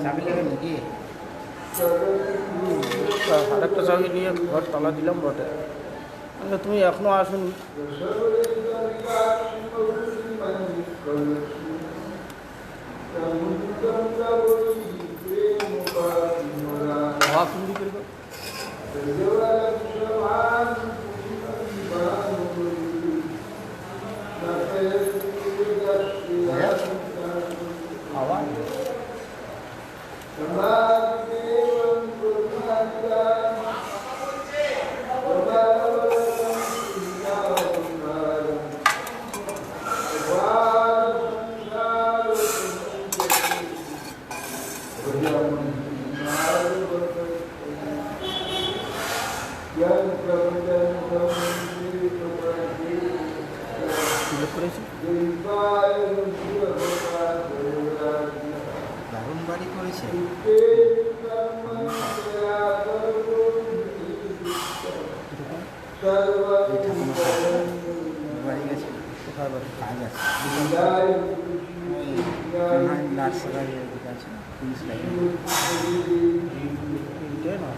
চাবি নেবেন নাকি? আরেকটা চাবি নিয়ে ঘর তালা দিলাম বটে। তুমি এখনো আসুন। হাওয়া কুন্দি করবে। হাওয়া করেছি। দারুণ বাড়ি করেছে। বাড়ি গেছে কোথায় বাড়ি? কাজ আছে নার্সারি আছে পুলিশ লাইন না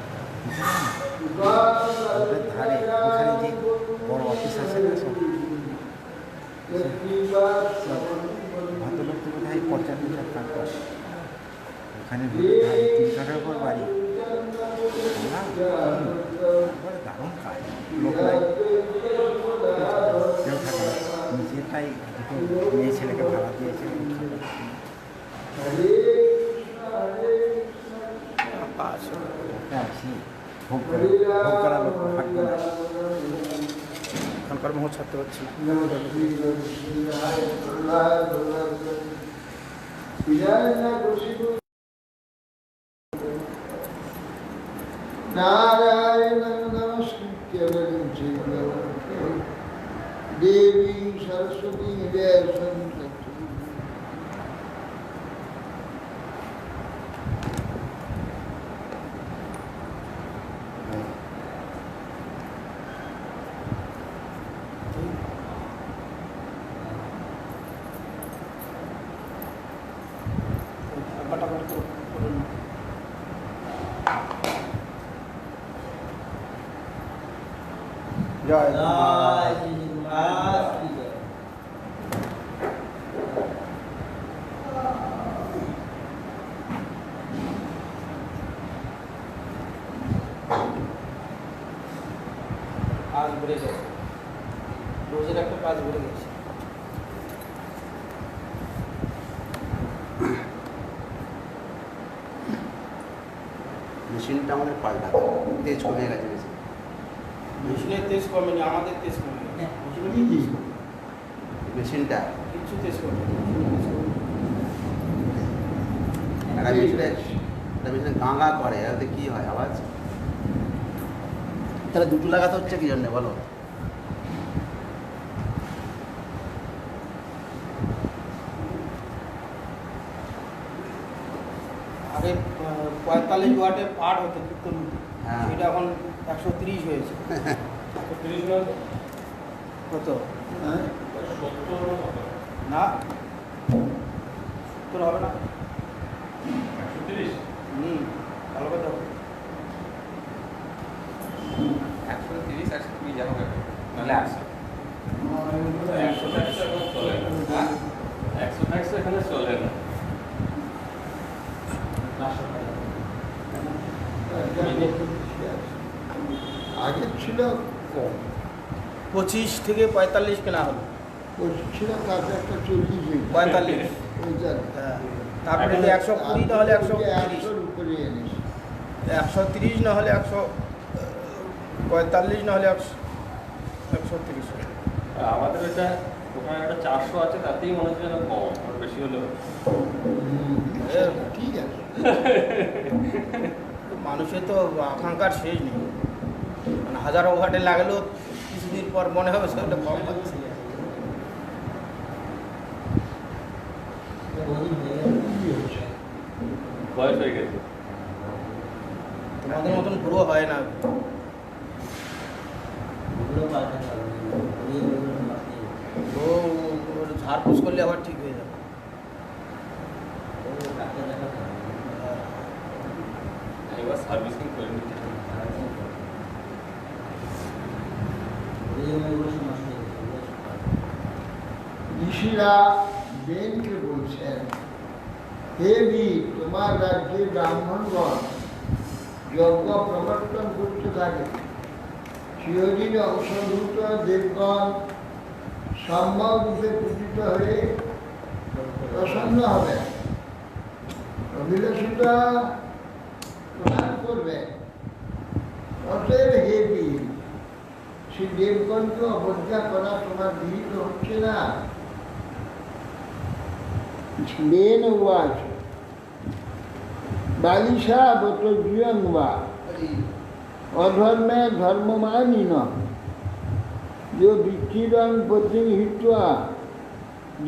ওদের ধারে ওখানে যে বড় অফিস আছে না সব ভদ্রলোক তো বোধ হয় পর্যাপ্ত কাজ করে ওখানে 3 কাঠার উপর বাড়ি দারুণ কাজ লোক লাগে কেউ থাকে না নিজেরটাই দুটো মেয়ে ছেলেকে ভাড়া দিয়েছে ভোগ করা লোক ভাগ্য না এখানকার মোহ ছাড়তে পারছি না। नारायणं नमस्कृत्य नरं चैव देवीं सरस्वतीं व्यासं ततो জয় কাজ বেড়ে গেছে, রোজের একটা কাজ বেড়ে গেছে। মেশিনটা আমাদের পাল্টাতে তেজ কমে গেছে মেশিনের তেজ কমেনি, আমাদের তেজ কমে গেছে। মেশিনটা কিছু তেজ কমে মেশিনে গাঁগা করে এতে কি হয় আওয়াজ? তাহলে দুটো লাগাতে হচ্ছে কি জন্য বলো? আগে 45 ওয়াটে পার হতো কীর্তন, হ্যাঁ। সেটা এখন 130 হয়েছে। 130 কত না 70 হবে না? 130 ভালো কথা। 130 120 যাবো নাহলে 100 চলে না, 100 এখানে চলে না। আগে ছিল কম, 25 থেকে 45 কেনা হলো। ছিল তাতে একটা 40 45 হ্যাঁ, তারপরে 120 না হলে 130, 100 উপরে এনেছে। 130 না হলে 145 না হলে 130। আমাদের এটা ওখানে একটা 400 আছে, তাতেই মনে হচ্ছে না কম, আর বেশি হলেও ঠিক আছে। মানুষের তো আকাঙ্ক্ষার শেষ নেই, মানে হাজারো ওয়াটে লাগলেও কিছুদিন পর মনে হবে সেটা কম হচ্ছে। বয়স হয়ে গেছে। তোমাদের মতন পুরো হয় না। ও ঝাড় তাপস করলে আবার ঠিক হয়ে যাবে। এবার সার্ভিসিং করে নিতে হবে। ঋষিরা বেনকে বলছেন, হে বীর, তোমার রাজ্যে ব্রাহ্মণগণ যজ্ঞ প্রবর্তন করতে থাকে। চিরদিন অংশভূত দেবগণ সম্যক রূপে পূজিত হয়ে প্রসন্ন হবে, অভিলাষিতা প্রদান করবে। অতএব হে বীর, সেই দেবগণকে অবজ্ঞা করা তোমার বিহিত হচ্ছে না। বেন উবাচ বালিশা বত জীবন বা অধর্মে ধর্মমানিন जो विचिरं पतिं हित्वा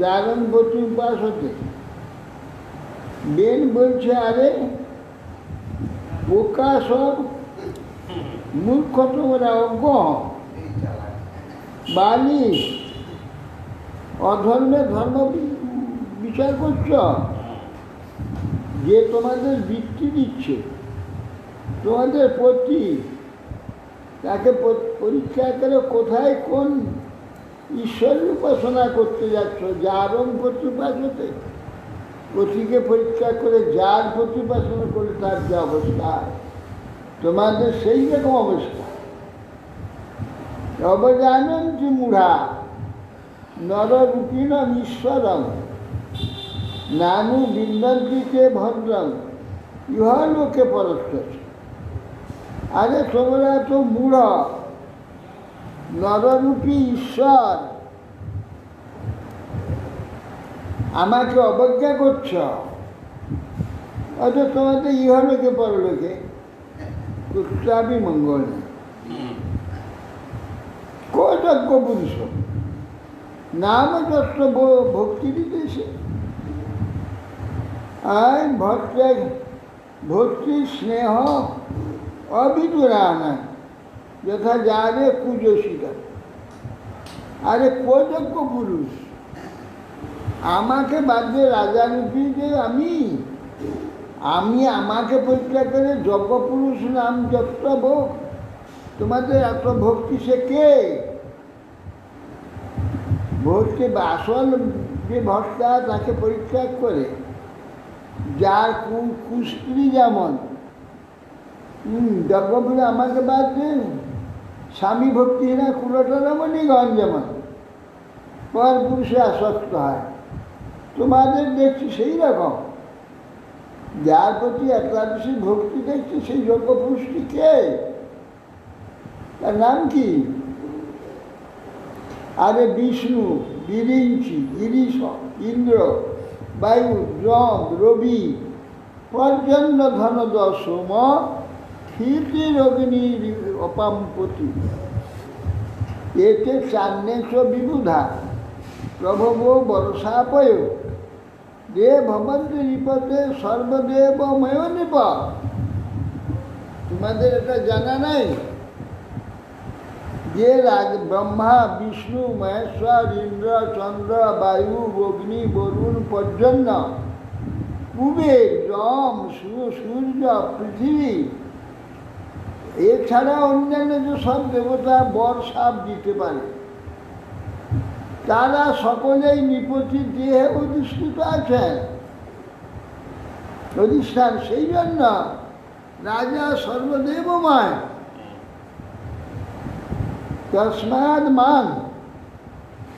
जारं पति उपासते। বেন বলছে, আরে বোকা সব, মূর্খ তোমরা, অজ্ঞ বালিশ, অধর্মে ধর্ম বিচার করছ। যে তোমাদের বৃত্তি দিচ্ছে, তোমাদের পতি, তাকে পরীক্ষা করে কোথায় কোন ঈশ্বরের উপাসনা করতে যাচ্ছ। যারম প্রতিপাসতে, পতিকে পরীক্ষা করে যার প্রতিপাসনা করে তার যে অবস্থা, তোমাদের সেই রকম অবস্থা। অবজানন্তি মূঢ়া নররূপিণম ঈশ্বরম নানু বিন্দন্তিকে ভদ্রম ইহলোকে পরস্পতি। আরে তোমরা তো মূঢ়, নররূপী ঈশ্বর আমাকে অবজ্ঞা করছ, অথচ তোমাদের ইহলোকে পরলোকে কুৎসাবি মঙ্গল নেই। কতজ্ঞ পুরুষ নাম যত্র ভক্তি দিতেছে। আর ভক্তি স্নেহ অবিদুরানা যথা যারে কুজশিকা। আরে কতজ্ঞ পুরুষ, আমাকে বাদ দিয়ে রাজারূপী যে আমি আমাকে পরীক্ষা করে যজ্ঞ পুরুষ নাম যত্র ভোগ, তোমাদের এত ভক্তি সে কে? ভক্তি আসল যে ভক্তা তাকে পরীক্ষা করে, যার কুস্ত্রী যেমন যজ্ঞপুরে আমাকে বাদ দেন, স্বামী ভক্তি না কুলটরমণিগণ যেমন পর পুরুষে আসক্ত হয়, তোমাদের দেখছি সেই রকম। যার প্রতি একাদশী ভক্তি দেখছি সেই যজ্ঞ পুরুষটি কে? তার নাম কি? আরে বিষ্ণু, বিরিঞ্চি, গিরিশ, ইন্দ্র, বায়ু, যম, রবি, পর্জন্য, ধনদ, সোম, ক্ষিতির অগ্নি অপাম্পতি। এতে চান্নেশ বিবুধা প্রভব বর্ষাপয় দে ভবন্তি নিপতে সর্বদেবময় নিপ। তোমাদের এটা জানা নাই যে ব্রহ্মা, বিষ্ণু, মহেশ্বর, ইন্দ্র, চন্দ্র, বায়ু, অগ্নি, বরুণ, পর্জন্য, কুবের, যম, সূর্য, পৃথিবী, এছাড়া অন্যান্য যে সব দেবতা বর সাপ দিতে পারে, তারা সকলেই নিপতি দেহে অধিষ্ঠিত আছেন, অধিষ্ঠান। সেই জন্য রাজা সর্বদেবময়। তস্মাদ মান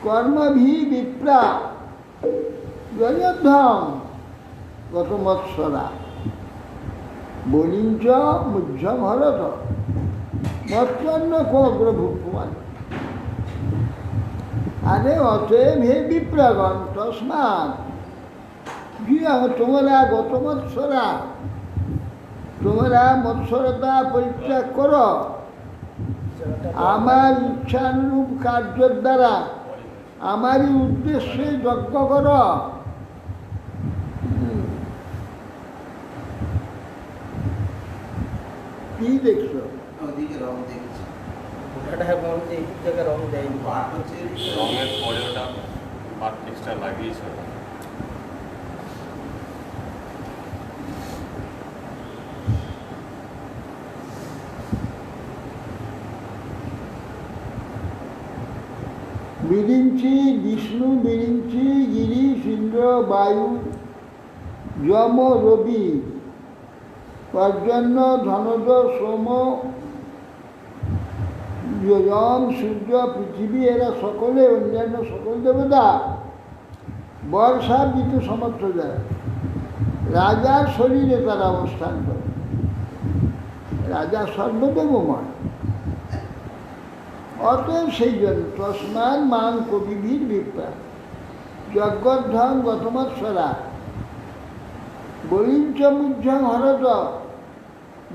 কর্মভি বিপ্রা জয়ধ্বম গত মৎসরা বলিঞ্চ মুহ্য ভরত মৎসন্ন কগ্রভুকুমান। আরে অতএব হে বিপ্রগণ, তস্মাৎ তোমরা গত মৎসরা, তোমরা মৎসরতা পরিত্যাগ করো, আমার ইচ্ছানুরূপ কার্যের দ্বারা আমারই উদ্দেশ্যে যজ্ঞ করো। কি দেখছো? ওদিকে রং দেখছি, ওটা বলতে এই জায়গায় রং দেয়নি। পাট হচ্ছে রঙের পরে ওটা মার্কেটটা লাগিয়েছে। বিরিঞ্চি বিষ্ণু, বিরিঞ্চি গিরিশ, ইন্দ্র, বায়ু, যম, রবি, পর্জন্য, ধনজ, সোম, যম, সূর্য, পৃথিবী, এরা সকলে অন্যান্য সকল দেবতা বর্ষা ঋতু সমর্থ যায়। রাজার শরীরে তারা অবস্থান করে। রাজা সর্বদেবময়। অতএব সেই জন্য তস্মাৎ মাং কবিভির বিপ্রা যজ্ঞধ্বং গতমৎসরা বলিঞ্চ মুজ্জং হরত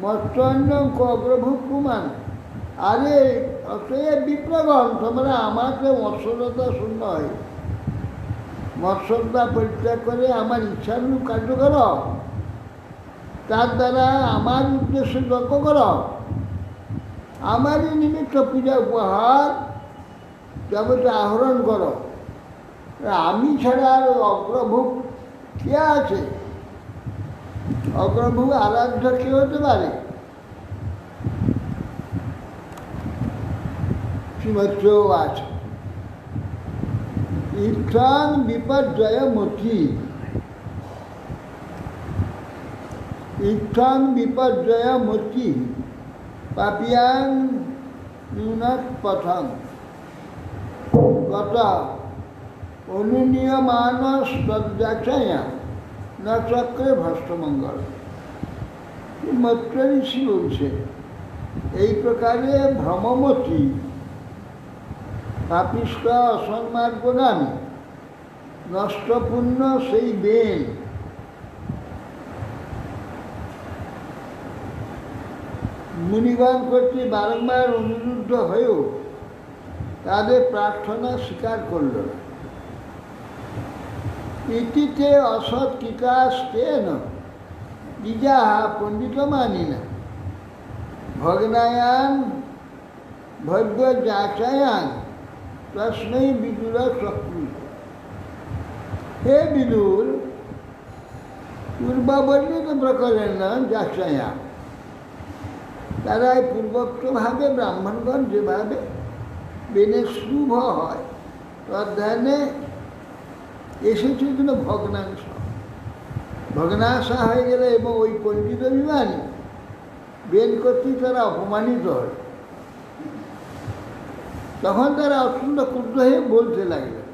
মৎস্যন্যং কগ্রভূ কুমান। আরে অতএব বিপ্রগণ, তোমরা আমাকে মৎস্যতা শূন্য হয়, মৎস্যতা পরিত্যাগ করে আমার ইচ্ছানুরূপ কার্য কর, তার দ্বারা আমার উদ্দেশ্যে যজ্ঞ কর, আমারই নিমিত্ত পূজা উপহার জগতে আহরণ করো। আমি ছাড়া আর অগ্রভূ কে আছে? অগ্রভূ আরাধ্য কে হতে পারে? শ্রীমৎসেও আছে ইত্থাং বিপর্যয়মতি, ইত্থাং বিপর্যয়মতি পাপিয়াং ন্যূনাৎ পথং গত অনুনিয়মানস তদ্যাখ্যায়া ন চক্রে ভ্রষ্টমঙ্গল। মৈত্র ঋষি বলছে এই প্রকারে ভ্রমমতি পাপিষ্ঠ অসন্মার্গগামী নষ্টপূর্ণ সেই বেন মুনিগণ কর্তৃক বারংবার অনুরুদ্ধ হয়েও তাদের প্রার্থনা স্বীকার করল না। ইতিতে অসৎ কিকাস্তেন দ্বিজাহা পণ্ডিত মানি না ভগ্নায়ান ভব্য যাচায়ান তস্মৈ বিদুর চক্রু। হে বিদুর, পূর্ববর্ণিত প্রকরণ যাচায়া, তারা পূর্বোক্তভাবে ব্রাহ্মণগণ যেভাবে বেনে শুভ হয় অধ্যয়নে এসেছে কিন্তু ভগ্নাংশ, ভগ্নাশা হয়ে গেলে এবং ওই পণ্ডিত অভিমানী বেন কর্তৃক তারা অপমানিত হয়, তখন তারা অত্যন্ত ক্রুদ্ধ হয়ে বলতে লাগলেন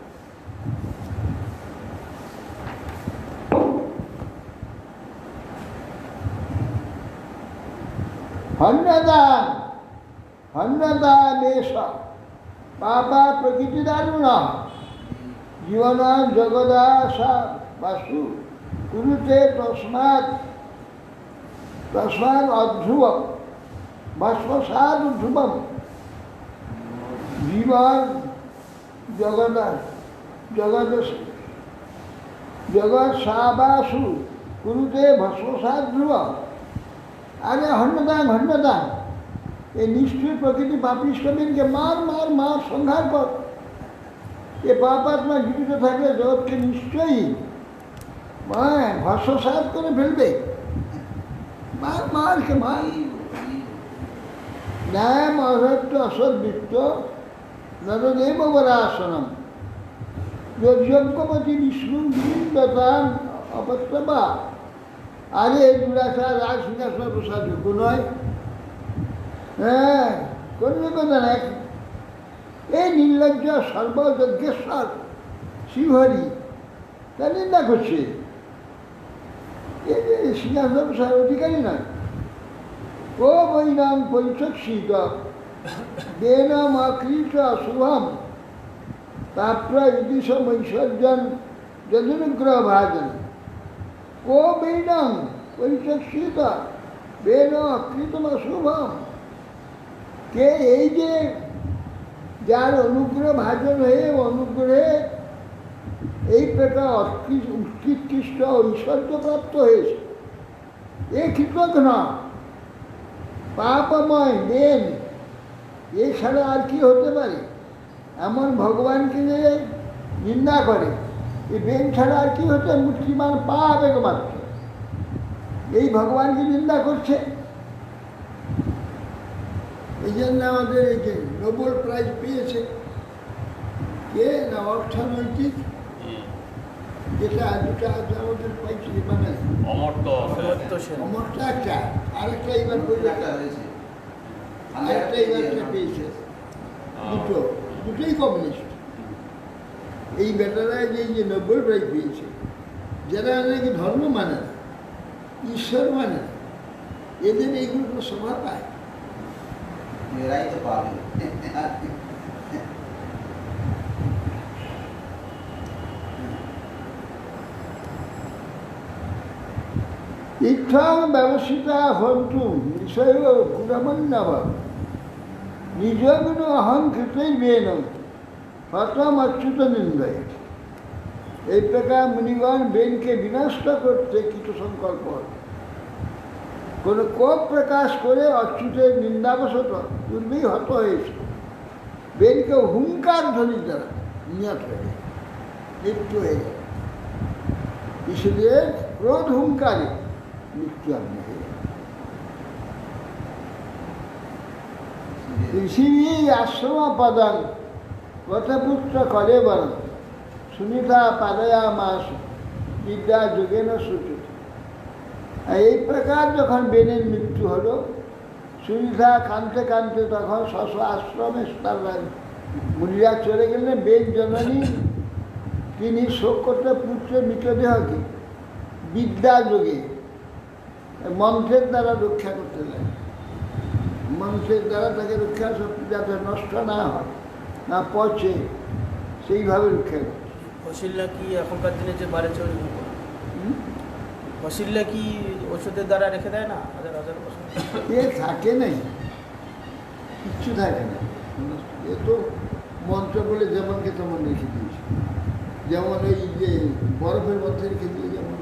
হন্যদান হন্যদানেশ পাপা প্রকৃতি দারুণ জীবন জগদাশা বাসু কুরুতে তস্মাৎ তস্মাৎ অধ্রুবম ভস্মসাৎ ধ্রুবম। জীবন জগদা জগদ জগৎ সাবাসু কুরুতে ভস্মসাৎ ধ্রুবম। আরে হন্যদান হন্যদান, এই নিষ্ঠুর প্রকৃতি পাপিষ্ঠদেরকে মার মার মার সংহার কর। এ পাপাত্মা জীবিত থাকলে জগৎকে নিশ্চয়ই ভস্মসাৎ করে ফেলবে। মার মারকে মার। ন্যায় অসত্য অসদ্বৃত্ত নরদেব বরাসনম যজ্ঞপতি বিষ্ণু বৃন্দান অপত্যবা। আরে দুরাচার রাজ সিংহাসন প্রসাদ যোগ্য নয়। হ্যাঁ, কোনো কথা না। এই নির্লজ্জ সর্বযজ্ঞেশ্বর শিবহরি তার নিন্দা করছে। এই সিংহাসন প্রসাদ অধিকারী নয়। ও বৈনাম পরিচক্ষিত বেনম অকৃত শুভম প্রাপ্য ইদিশম ঐশ্বর্যন যদনুগ্রহ ভাজন। কো বৈনম পরিচক্ষিত বেন অকৃতম শুভম। কে এই যে যার অনুগ্রহ ভাজন হয়ে অনুগ্রহে এই প্রকার উৎকৃষ্ট ঐশ্বর্যপ্রাপ্ত হয়েছে, এ কৃতজ্ঞ পাপময় বেন, এছাড়া আর কি হতে পারে? এমন ভগবানকে যে নিন্দা করে। এই বেন ছাড়া আর কি হচ্ছে? মুসলিমান পা আবেগ মাত্র এই ভগবানকে নিন্দা করছে। এই জন্য আমাদের এই যে নোবেল প্রাইজ পেয়েছে কে না অর্থনৈতিক, যেটা দুটা আছে আমাদের পাইছি, মানে অমর্ত্য অমর্ত্য সেন। অমরটা একটা, আরেকটা এবার আরেকটা এবার পেয়েছে, দুটোই কমিউনিস্ট। এই বেটারা যে নোবেল প্রাইজ পেয়েছে, যারা নাকি ধর্ম মানে না, ঈশ্বর মানে না, এদের এইগুলো তো সভা পায়। এরাই তো পাবে। ইচ্ছাং ব্যবসিতা হন্তু বিষয় গুণমন্যব নিজগুণ অহংকৃতই বেন হতম অচ্যুত নিন্দয়। এই প্রকার মুনিগণ বেনকে বিনষ্ট করতে কিছু সংকল্প কোনো কোপ প্রকাশ করে অচ্যুতের নিন্দাবশত পূর্বেই হত হয়েছে। বেনকে হুঙ্কার ধ্বনি দ্বারা নিহত হয়ে যায়, মৃত্যু হয়ে যায়। इसलिए क्रोध हुंकारे मृत्यु आदमी है। इसीलिए आश्रम पदं वटपुत्र करे वरम सुनीता पादया मास विद्या जुगे न सूचित। এই প্রকার যখন বেনের মৃত্যু হলো, সুনিতা কাঁদতে কাঁদতে তখন স্ব আশ্রমে তার মুনিরা চলে গেলেন। বেদ জননী তিনি শোক করতে পুত্রের মৃতদেহকে বিদ্যা যোগে মন্ত্রের দ্বারা রক্ষা করতে লাগে। মন্ত্রের দ্বারা তাকে রক্ষা যাতে নষ্ট না হয়, না পচে, সেইভাবে রক্ষা করে। ফসিল্লা কি এখনকার দিনে যে বাড়ি চলে, ফসিল্লা কি ওষুধের দ্বারা রেখে দেয় না হাজার হাজার বছর? এ থাকে নাই, কিচ্ছু থাকে না। এ তো মন্ত্র বলে যেমনকে তেমন রেখে দিয়েছে। যেমন ওই যে বরফের মধ্যে রেখে দিয়ে যেমন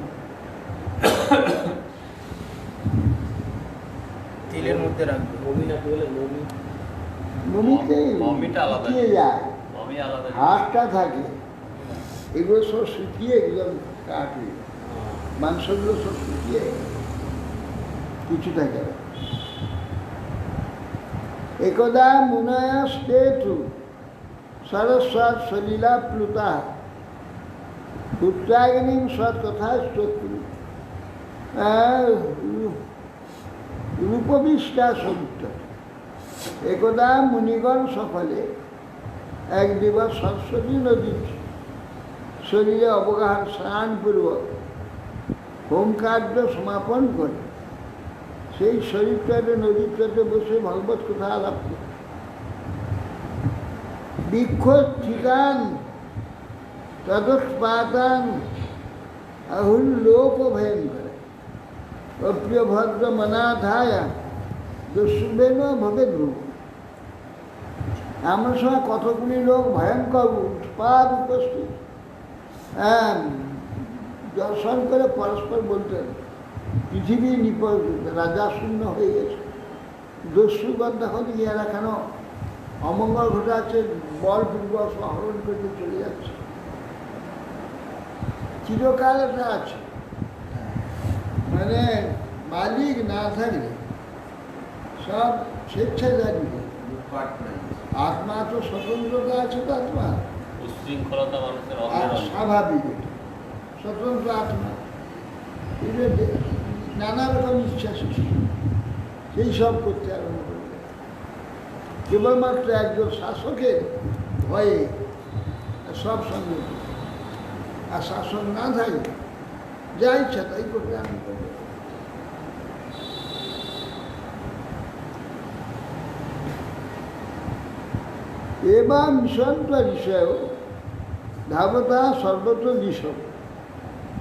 তেলের মধ্যে রাখবে। মমি না বলে মমি, মমিতে মমিটা আলাদা। শুকিয়ে যায়, মমি আলাদা। হাড়টা থাকে, এগুলো সব শুকিয়ে একদম কাটে, মাংসগুলো সব শুকিয়ে কিছু থাকে না। একদা মুনয়া স্টেটু সরস্বত সলীলা প্লুতা পুত্রাগ্নিম সৎকথা চক্রু রূপবিষ্টা সত্য। একদা মুনিগণ সকলে এক দিবস সরস্বতী নদীর শরীরে অবগাহন স্নানপূর্বক হোমকার্য সমাপন করে সেই শরীরটাতে নদীর তটে বসে ভগবত কথা আলাপ করে বৃক্ষিকান তদৎপাতান আহুল্লোক ভয়ন করে অপ্রিয় ভদ্র মনাধায়া দুঃশুভেন ভবে ধ্রুব। এমন সময় কতগুলি লোক ভয়ঙ্কর উৎপাদ উপস্থিত দর্শন করে পরস্পর বলতেন পৃথিবী রাজা শূন্য হয়ে গেছে, দস্যুগণ দেখো এরা কেন অমঙ্গল ঘটাচ্ছে, বল পূর্বক হরণ করতে চলে যাচ্ছে। চিরকাল এটা আছে, মানে মালিক না থাকলে সব স্বেচ্ছাচারী। আত্মা তো স্বতন্ত্রতা আছে, তো আত্মা উশৃঙ্খলতা মানুষের আর অঙ্গের স্বাভাবিক, স্বতন্ত্র আত্মা, নানা রকম ইচ্ছা সৃষ্টি, সেই সব করতে আরম্ভ করবে। কেবলমাত্র একজন শাসকের ভয়ে সব সঙ্গে, আর শাসক না থাকে যা ইচ্ছা তাই করতে আরম্ভ করবে। এবার মিশন্ত বিষয় ধাবতা সর্বত্র দিশক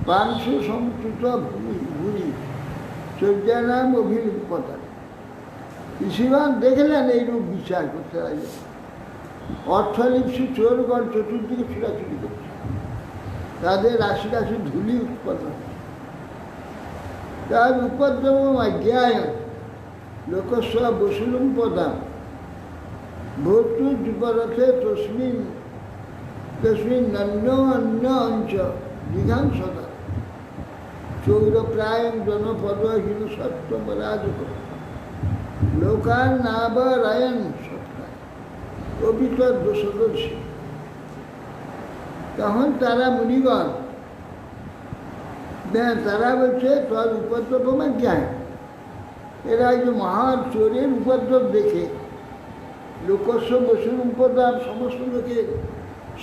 পাংশু সংস্কৃত ভূমি চর্যানাম অভিরূপতা। ঋষিগণ দেখলেন এইরূপ বিচার করতে লাগে। অর্থলিপ্সু চোরগণ চতুর্দিকে ছুটাছুটি করছে, তাদের রাশি রাশি ধুলি উৎপন্ন হচ্ছে। তার উপদ্রব অজ্ঞায় লোকস্ব বসুলুম পদাম ভর্তু যুবরথে তস্মিন তস্মিন নন্য অন্য অঞ্চ জিঘাংসতা চৌরপ্রায়ং জনপদহীন সত্যপরাজক লোকান নাবরায়ণ সত্তা অবিতর দোষদর্শী। তখন তারা মুনিগণ তারা বলছে তোর উপদ্রব আমার জ্ঞান। এরা এই যে মহান চোরের উপদ্রব দেখে লোকস্ব বসুর উপদ্রব, সমস্ত লোকের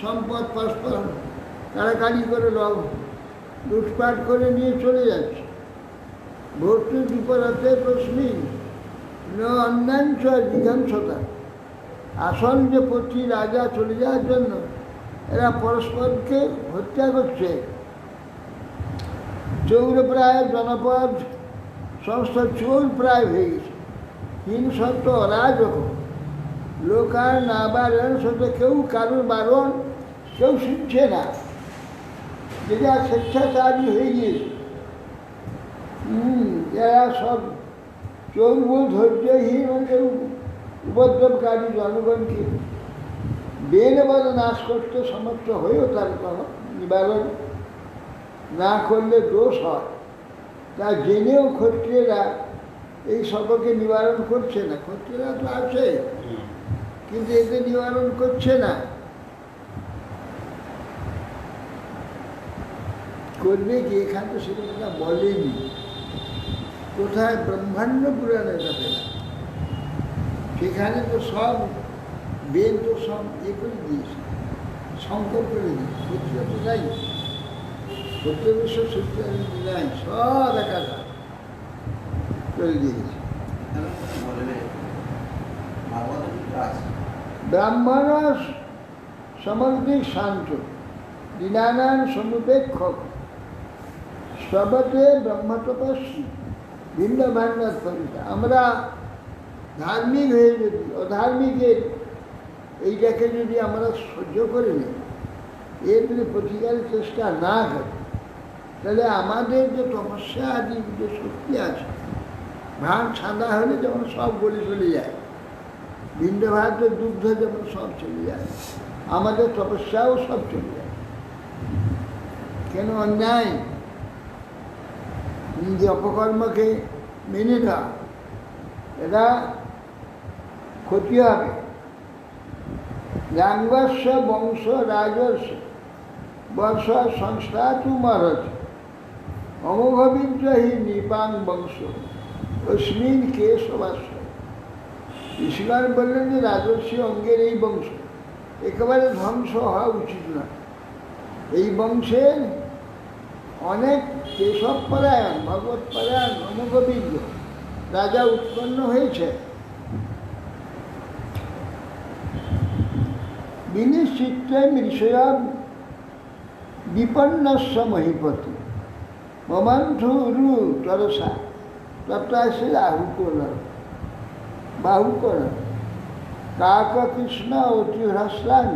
সম্পদ পরস্পর কাড়াকাড়ি করে লুটপাট করে নিয়ে চলে যাচ্ছে। ভর্তি বিপরাতে তস্মিন ন অন্যাঞ্চ জিঘাংসতা আসল যে পত্রী রাজা চলে যাওয়ার জন্য এরা পরস্পরকে হত্যা করছে। চৌর প্রায় জনপদ সমস্ত চোর প্রায় হয়ে গেছে। হিংসত্ব অরাজক লোকার না বারণ সাথে কেউ কারোর বারণ কেউ শুনছে না, যেটা স্বেচ্ছাচারী হয়ে গিয়েছে। এরা সব চৌর ধৈর্যহীন কেউ উপদ্রবকারী জনগণকে বেলবল নাশ করতে সমর্থ হয়েও তার কোনো নিবারণ না করলে দোষ হয়। তা জেনেও ক্ষত্রিয়রা এই সকলকে নিবারণ করছে না। ক্ষত্রিয়রা তো আছে কিন্তু এতে নিবারণ করছে না। করবে কি? এখানে তো সেটা বলেনি। কোথায়? ব্রহ্মাণ্ড পুরাণে যাবে না, সেখানে তো সব বেদ তো সব করে দিয়েছে, সংকল্প করে দিয়েছে। ক্ষত্রিয় তো নাই, ক্ষত্রিয় বিশ্ব সত্য নাই, সব একাকার করে দিয়েছে। ব্রাহ্মণ সমগ্রিক শান্ত দীনানান সমুপেক্ষক সবতে ব্রহ্মতপস্বী ভিন্ন ভান্ডার ফলিত। আমরা ধার্মিক হয়ে যদি অধার্মিকের এইটাকে যদি আমরা সহ্য করে নিই, এর যদি প্রতিকারের চেষ্টা না করি, তাহলে আমাদের যে তপস্যা আদি যে শক্তি আছে, ভাত সাদা হলে যেমন সব গলে চলে যায়, ভিন্ন ভাতের দুগ্ধ যেমন সব চলে যায়, আমাদের তপস্যাও সব চলে যায়। কেন? অন্যায় নিজে অপকর্মকে মেনে নেওয়া, এটা ক্ষতি হবে। গাঙ্গস্য বংশ রাজস্ব বর্ষ সংস্থাতু মহরত অমোঘবিদ্য হি নিপাং বংশ অস্মিন কেশবাস্য। ঋষিগণ বললেন যে রাজস্বী অঙ্গের এই বংশ একেবারে ধ্বংস হওয়া উচিত না। এই বংশের অনেক কেশবপরায়ণ ভগবৎপরায়ণ অমোঘবিদ্য রাজা উৎপন্ন হয়েছে। বিনিশ্চিত্তে ঋষয়া বিপন্নস্য মহিপতি মমান্ধুরু তরসা তত্রাসে বাহুকর কাক কৃষ্ণ অতি হ্রস্রাঙ্গ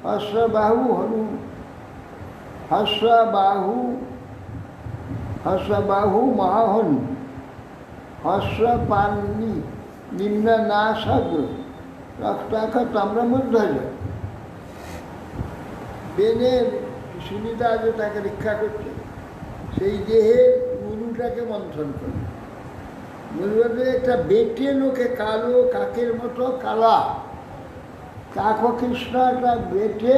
হস্রবাহু হনু হস্রবাহু মহাহনু হস্রপানি নিম্ন নাসাগ্র রক্তাক্ষ তাম্রমূর্ধজ। বেনের সুনিতা যে তাকে রক্ষা করছে, সেই দেহের গুরুটাকে মন্থন করে। গুরুতে একটা বেটে লোকে কালো কাকের মতো কালা, কাক কৃষ্ণ একটা বেটে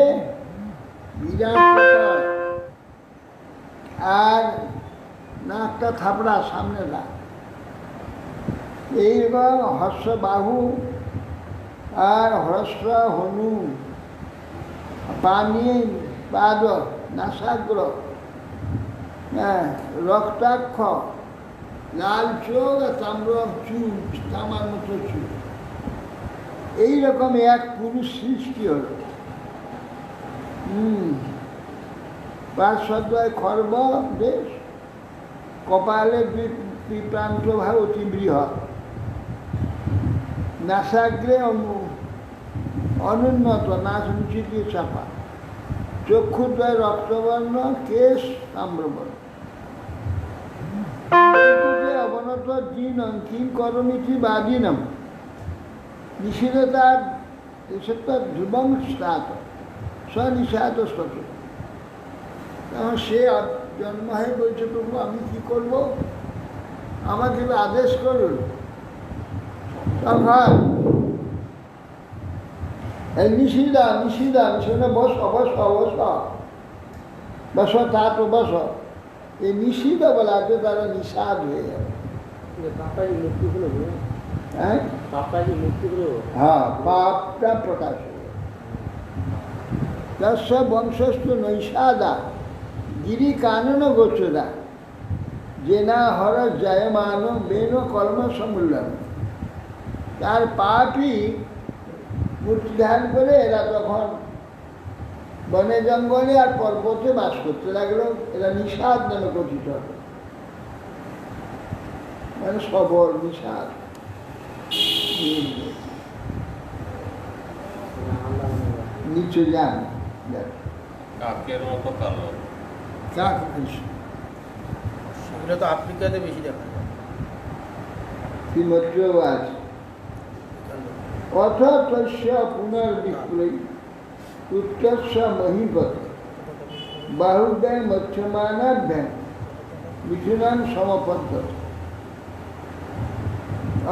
বিরাট আর নাকটা থাপড়া সামনে না। এইরকম হস্রবাহু আর হস্র হনু পানি পাদ নাসাগ্র রক্তাক্ষ লাল চোখ আর তাম্র চুল, তামার মতো চুল। এইরকম এক পুরুষ সৃষ্টি হল। পার্শ্বদ্বয় খর্ব বেশ, কপালে দুই প্রান্ত ভাব অতি বৃহৎ, নাসাগ্রে অনুন্নত, নাচ নিচে দিয়ে চাপা, চক্ষুদ্বয় রক্তবর্ণ, কেশ তাম্রবর্ণ। অবনত দিন কিং করমিতি বাদিনম নিষিদ্ধতার ধ্রুবং স্নাত স্বনিষাদ শত। তখন সে জন্ম হয়ে বলছে, প্রভু আমি কি করব, আমাকে আদেশ করুন। তখন নিষিদা নিষিদা নিষেধ বস বস বস বস তাত বস, এই নিষিদা বলাতে তারা নিষাদ হয়ে যাবে। হ্যাঁ, হ্যাঁ, পাপটা প্রকাশ হয়ে যাবে। তস্য বংশস্থ নৈষাদা গিরি কানন গোচরা জেনা হর জয়মান বেন কর্ম সমূল্যন। তার পাপই মূর্তি ধারণ করে এরা তখন বনে জঙ্গলে আর পর্বতে বাস করতে লাগলো। এরা নিষাদ নামে গঠিত হবে, মানে সবর নিষাদ। নিচে যান কাকের মতো কালো। কাক কৃষ্ণ সেগুলো তো আফ্রিকাতে বেশি দেখা যায়। শ্রীমদ্রও আছে। অথ তস্য পুনর্বিক্রয়ী উৎকর্ষ মহিপত বাহুদ্বয় মৎস্যমানাভ্যাম মিথুনাম সমপদ্ধত।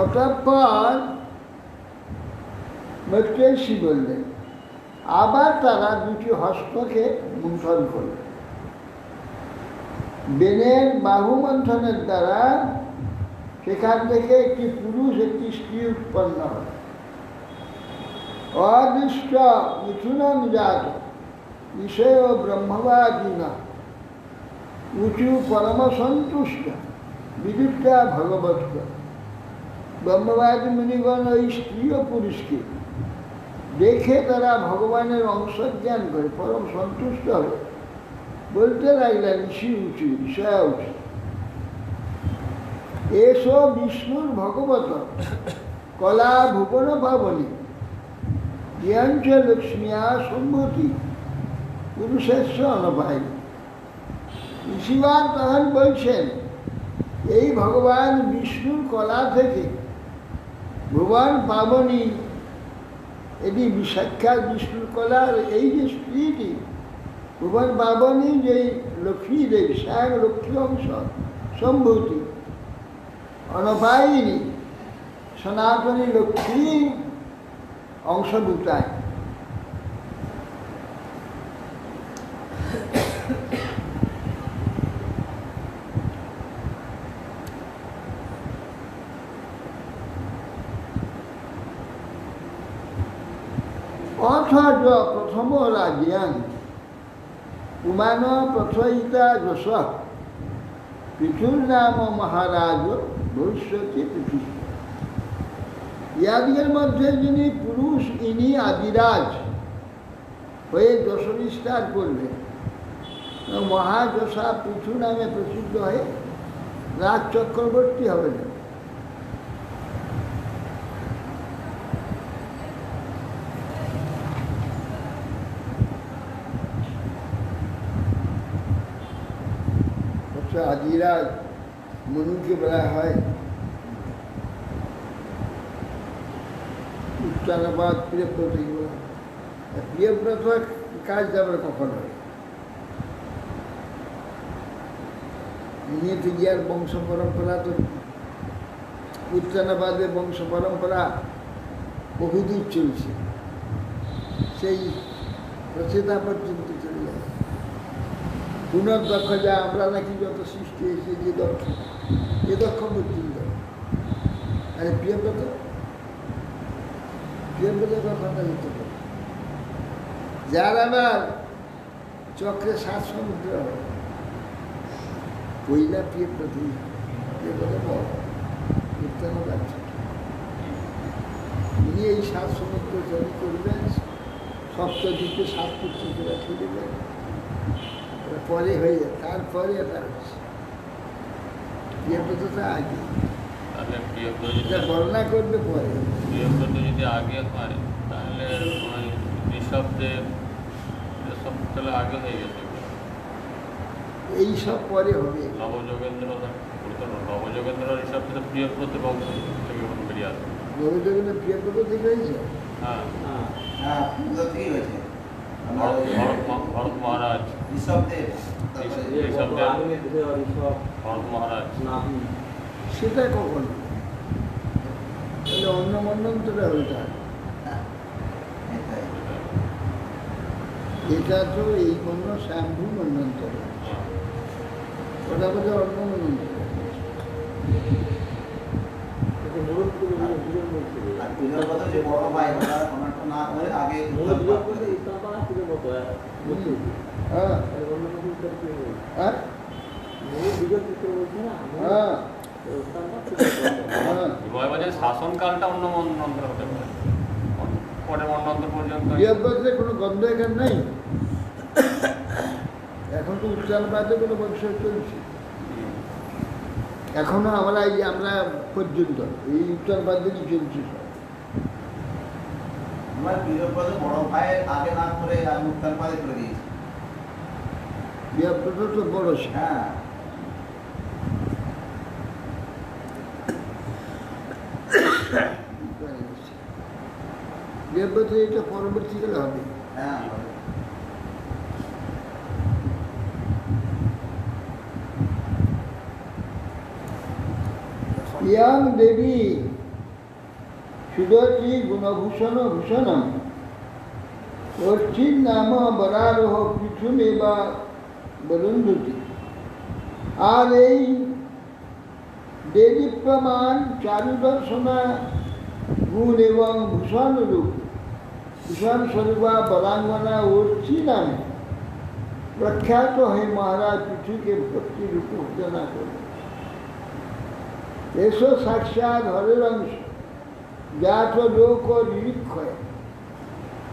অতঃপর মৈত্রেয়ী বললেন, আবার তারা দুটি হস্তকে মন্থন করলেন। বেনের বাহু মন্থনের দ্বারা সেখান থেকে একটি পুরুষ একটি স্ত্রী উৎপন্ন হয়। অদৃষ্ট মিথুনম জাত বিষয় ব্রহ্মবাদীনা উঁচু পরম সন্তুষ্ট বিদুষ্টা ভগবৎ। ব্রহ্মবাদী মুনিগণ ওই স্ত্রী ও পুরুষকে দেখে তারা ভগবানের অংশ জ্ঞান করে পরম সন্তুষ্ট হবে। বলতে লাগলেন ঋষি উঁচু বিষয় উঁচু এসো বিষ্ণুর ভগবত কলা ভুবন পাবনী জ্ঞানচ লক্ষ্মিয়া সম্মতি পুরুষেশ্ব অনপায়। ঋষিবান তখন বলছেন, এই ভগবান বিষ্ণুর কলা থেকে ভুবন পাবনী, এটি সাক্ষাৎ বিষ্ণুর কলার এই যে স্ত্রীটি ভুবন পাবনী, যে লক্ষ্মী দেবী স্বয়ং লক্ষ্মী অংশ সম্ভূতি অনপায়িনী সনাতনী লক্ষ্মী অংশভূতায়। অথচ প্রথম রাজ্যাং পুমান প্রথয়িতা যশ পৃথুর নাম মহারাজ ভবিষ্যতি পৃথু। ইয়াদিগের মধ্যে যিনি পুরুষ, ইনি আদিরাজ হয়ে যশ বিস্তার করবেন। মহাযশা পৃথু নামে প্রসিদ্ধ হয়ে রাজ চক্রবর্তী হবে না। আদিরাজ মনুকে বলা হয়। উত্তরাবাদ প্রিয়ব্রত, প্রিয়ব্রত কাজ যাবার কখন হয় নিয়ে গিয়ার বংশ পরম্পরা তো উত্তরাবাদের বংশ পরম্পরা বহুদূর চলছে, সেই রচনা পর্যন্ত চলে যায়। পুনর্দক্ষ যা আমরা নাকি যত সৃষ্টি হয়েছে যে দক্ষ, এ দক্ষ পর্যন্ত। আরে প্রিয়ব্রত কথা দিতে পারে, যার আবার চক্রে 7 সমুদ্র হয়, কইলা প্রিয়ব্রত উনি এই 7 সমুদ্র জল করবেন, সপ্তদ্বীপে 7 পুত্রকে রেখে দেবেন, পরে হয়ে যায়। তারপরে এটা হচ্ছে প্রিয়ব্রতটা আগে, এটা বর্ণনা করবে পরে। প্রিয়ব্রত যদি আগে হয় তাহলে ঋষভদেব এসব তাহলে আগে হয়ে গেছে। এই সব পরে হবে। নবযোগেন্দ্র নবযোগেন্দ্র ঋষভদেব তো প্রিয়ব্রত বংশ থেকে বেরিয়ে আসে। নবযোগেন্দ্র প্রিয়ব্রত থেকে হয়েছে। হ্যাঁ হ্যাঁ, পুরো থেকেই হয়েছে। ভরত মহারাজ, ঋষভদেব, ভরত মহারাজ। সেটা কখন? তাহলে অন্য মন্বন্তরে ওইটা, এটা তো এই মন্য শ্যাম্ভু মন্বন্তরে, ওটা বোধ হয় অন্য মন্বন্তরে। আর বিনয়গত যে বড় ভাই ওনারটা না করে আগে হ্যাঁ হ্যাঁ হ্যাঁ হ্যাঁ। বিজয়বাজারের শাসনকালটা অন্য মন্বন্তর হতে পারে, পরের মন্বন্তর পর্যন্ত। বিয়োগবাদের কোনো গন্ধ এখানে নেই। এখন তো উত্তানবাদে কোনো বংশ চলছে এখনো, আমরা এই আমরা পর্যন্ত এই উত্তানবাদেরই চলছে সব। আমার বিনয়গত বড় ভাইয়ের আগে না করে আমি উত্তানবাদে করে দিয়েছি। বিয়োগবাদ তো বড় সে। হ্যাঁ, বিয়োগবাদ এটা পরবর্তীকালে হবে। হ্যাঁ, ইয়াং দেবী সুদতি গুণভূষণ ভূষণম অর্চিন নাম বরারোহ পৃথুমে বা বরুন্ধতি। আর এই দেবী প্রমাণ চারুদর্শনা গুণ এবং ভূষণ রূপ, ভূষণ স্বরূপা বরাঙ্গনা অর্চি নামে প্রখ্যাত হয়ে মহারাজ পৃথুকে ভক্তি রূপে ঘোষণা করলেন। এসো সাক্ষাৎ হরের অংশ, জাত লোক নিরীক্ষয়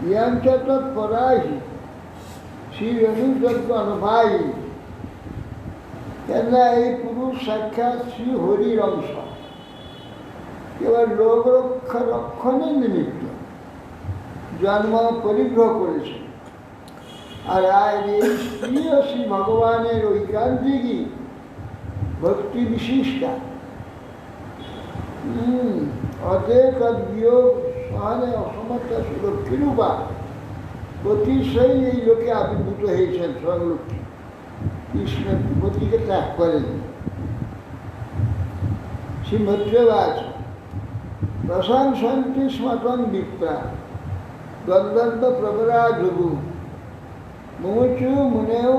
ইয়াঞ্চ তৎপরাহি শ্রী অনুযজ্ঞ অনুভায়ী। কেননা এই পুরুষ সাক্ষাৎ শ্রী হরির অংশ, কেবল লোক রক্ষণের নিমিত্ত জন্ম পরিগ্রহ করেছে। আর এই স্ত্রী শ্রী ভগবানের ঐকান্তিকী ভক্তি বিশিষ্টা। অতএব বিয়োগ সহানে অসমর্থা সুরক্ষিরূপা অতিশয় এই লোকে আবির্ভূত হয়েছেন স্বয়ং লক্ষ্মী। কৃষ্ণের পতিকে ত্যাগ করেন। শ্রীমদ্রেবাচ প্রশংসন্তি স্মতং বিপ্রা গন্ধর্ব প্রবরা যোগু মুমুচু মুনেও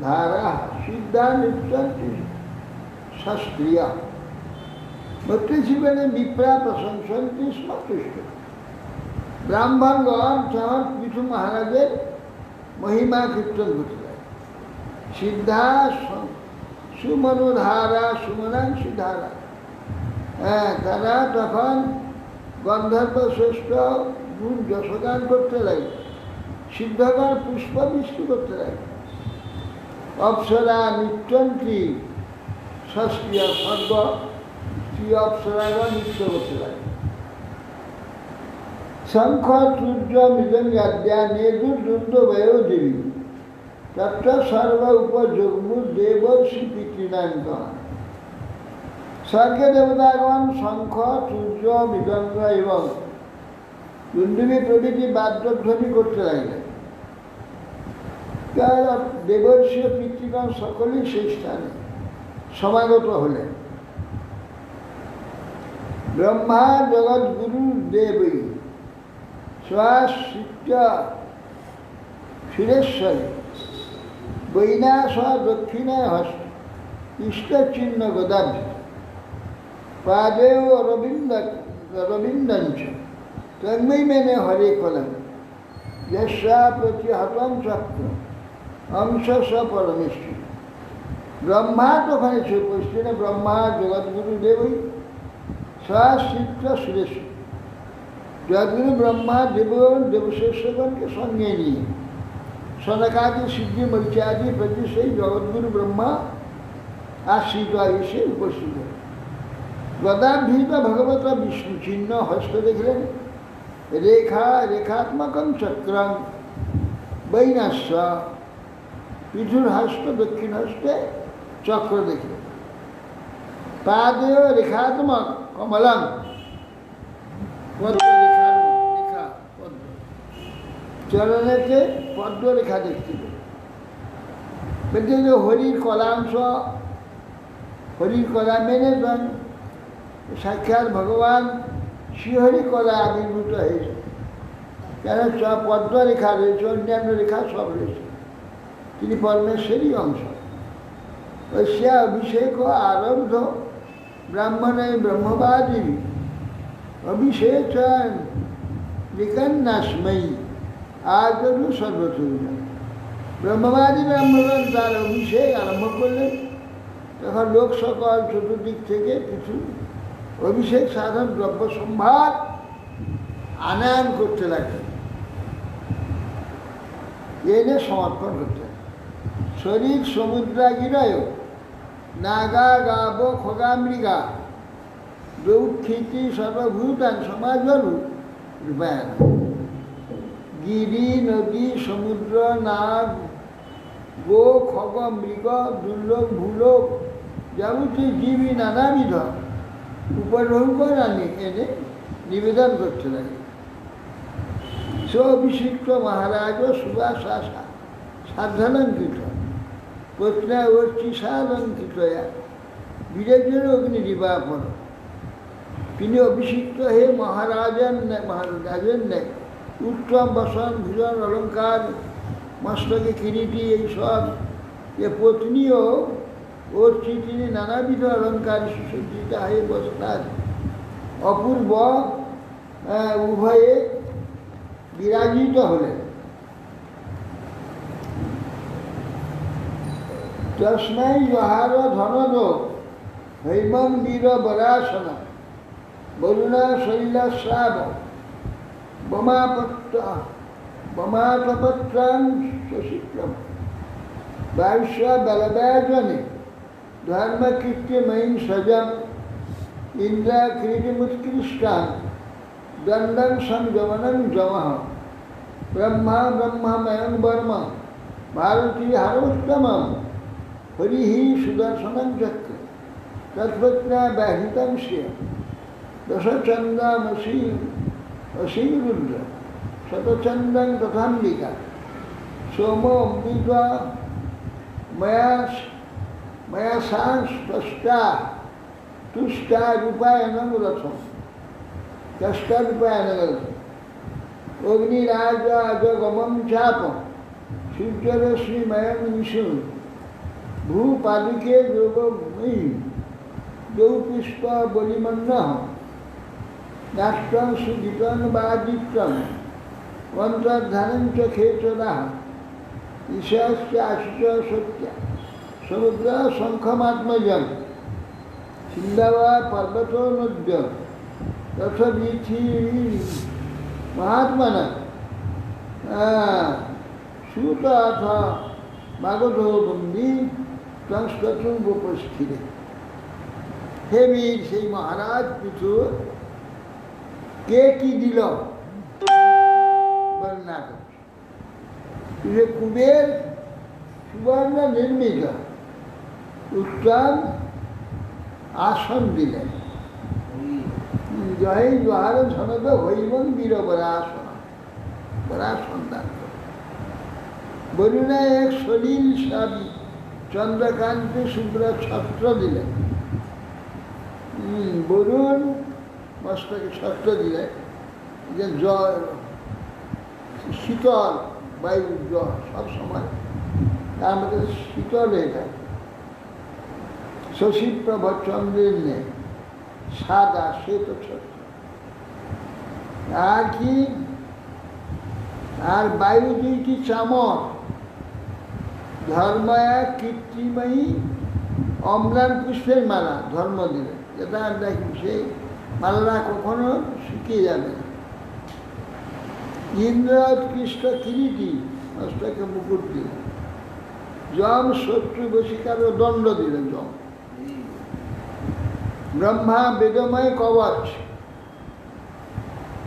ধারা সিদ্ধা নিত্যন্তি শাস্ত্রীয়া। ভক্তিজীবনে বিপ্রা প্রশংসন্তি স্মতুষ্ট। ব্রাহ্মণগণ তখন পৃথু মহারাজের মহিমা কীর্তন করতে লাগে। সিদ্ধা সুমনুধারা সুমনাংশী ধারা, হ্যাঁ, তারা তখন গন্ধর্ব শ্রেষ্ঠ গুণ যশগান করতে লাগে, সিদ্ধগণ পুষ্প বৃষ্টি করতে লাগে। অপ্সরা নিত্যন্তি শাস্ত্রীয় সর্ব শ্রী অপ্সরাগণ নৃত্য করতে লাগে। শঙ্খ সূর্য মৃদঙ্গাদ্যা নেদুর্দুন্দ বয় দেবী তত্র সর্ব উপযোগমু দেবর্ষি পিতৃনায়কগণ। স্বর্গে দেবতাগণ শঙ্খ সূর্য মৃদঙ্গ এবং দুন্দুবি প্রভৃতি বাদ্যধ্বনি করতে লাগলেন। দেবর্ষি পিতৃগণ সকলেই সেই স্থানে সমাগত হলেন। ব্রহ্মা জগৎগুরু দেবী স্বাশ্রিত্য সুরেশ্বরী বৈনাশ দক্ষিণায় হস্ত ইষ্টচিহ্ন গদাব্জ পাদেও রবীন্দ্রঞ্চ তন্ময় মেনে হরে কলম যশা প্রতিহতম চক্র অংশ স পরমেশ্বর। ব্রহ্মা তো ওখানে উপস্থিত, ব্রহ্মা জগৎগুরু দেবী স্বাশ্রিত্য সুরেশ্বর। জগৎগুরু ব্রহ্মা দেবশেষগণকে সঙ্গে নিয়ে সনকাদি সিদ্ধি মরিচাদি প্রতি সেই জগৎগুরু ব্রহ্মা আশ্রিত এসে উপস্থিত। গদাভীত ভগবত বিষ্ণু চিহ্ন হস্ত দেখলেন, রেখাত্মকম চক্রম বৈনাস্য পৃথুর হস্ত দক্ষিণ হস্তে চক্র দেখলেন। পাদেও রেখাত্মক কমলম পদ্ম রেখা পদ্ম চরণেতে পদ্মরেখা দেখছিল। বলছে যে হরির কলাংশ, হরির কলা মেনে দেন, সাক্ষাৎ ভগবান শ্রীহরি কলা আবির্ভূত হয়েছে। কেন পদ্মরেখা রয়েছে, অন্যান্য রেখা সব রয়েছে, তিনি পরমেশ্বরই অংশ। অস্য অভিষেক আরব্ধ ব্রাহ্মণে ব্রহ্মবাদী অভিষেক বিকন্যাসময়ী আজরু সর্বতুল্য। ব্রহ্মবাদী ব্রাহ্মণ তার অভিষেক আরম্ভ করলেন, তখন লোক সকল চতুর্দিক থেকে কিছু অভিষেক সাধন দ্রব্য সম্ভার আনয়ন করতে লাগলেন, এনে সমর্পণ করতে। শরীর সমুদ্রাগিরায় নাগা গাব খগামৃগা দৌক্ষিতি সর্বভূতান সমাজরু রূপায়ণ। গিরি, নদী, সমুদ্র, নাগ, গো, খগ, মৃগ, দুর্লোক, ভূলোক, যাবতীয় জীবী নানাবিধ উপঢৌকন এনে নিবেদন করতে লাগে। স্ব-অভিষিক্ত মহারাজ সুবাসা সাধ্যালঙ্কিত পত্না অর্চিসালঙ্কিত বীরের অগ্নি নিবাপন। তিনি অভিষিক্ত হে মহারাজের ন্যায় উত্তম বসন, ভূষণ, অলঙ্কার, মস্তকে কিরীটি, এইসব এ পত্নীও অর্চি, তিনি নানাবিধ অলঙ্কার সুসজ্জিত হয়ে বসতার অপূর্ব উভয়ে বিরাজিত হলেন। তস্मै জহার ধনদ হৈমং বীর বরাসন বরুণা শৈলশ্রাব বমাপপত্রাং শশিক্রম বায়ুষ্য বলবাজনে ধর্মকীর্তিময়ীং সজম ইন্দ্রা ক্রীড়িমুৎকৃষ্টান দণ্ডং সংযমনং যমঃ ব্রহ্মা ব্রহ্মময়ং বর্ম ভারতী হরোত্তমম হরি সুদর্শনং চক্র তৎপত্না ব্যাহৃতং শ্রিয় দশচন্দামসি অসীরুদ্র শতচন্দং তথাম্বিকা সোম অমৃতা ময়া সাংস্পষ্টা তুষ্টা রূপায়ণং রথম দশটা রূপায়ণ অগ্নিরাজ অজগমম চাপম সূর্যরশ্মিময়ং নিশুন ভূপালিকে যোগময়ী গৌপুষ্প বলিমন্ন নাষ্ট্যং সুগীতং বাদিত্যং অন্তর্ধানং চ খেচরাহ ঈশাশ্চ আশুচ সত্য সমুদ্র শঙ্খমাত্মজং সিন্ধবা পর্বত নদ্য তথবীথি মহাত্মনা সুত অথ মাগধ বন্দী সংস্কৃতং উপস্থিত। হে বীর, সেই মহারাজ পিছু কে কি দিল বর্ণনা করছে। কুবের সুবর্ণ নির্মিত উত্তম আসন দিলেন। জয় জহার ধনদ হৈমং বীর বরাসন, বরাসন দান করে। বরুণা এক সলিল সাবি চন্দ্রকান্তি শুভ্র ছত্র দিলেন। বরুণ মস্তকে ছত্র দিলেন, যে জল শীতল বায়ু জল সবসময় তার মধ্যে শীতল হয়ে থাকে। শশীপ্রভ চন্দ্রের নেই, সাদা শ্বেত ছত্র। আর কি, আর বায়ু দুইটি চামর, ধর্ময়া কীর্তিময়ী অম্লান পুষ্পের মালা ধর্ম দিলেন, যেটা দেখি সেই মালাটা কখনো শুকিয়ে যাবে না। ইন্দ্র উৎকৃষ্ট কিরীটি, মস্তকে মুকুট দিলেন। যম শত্রু বশীকারও দণ্ড দিলেন যম। ব্রহ্মা বেদময় কবচ,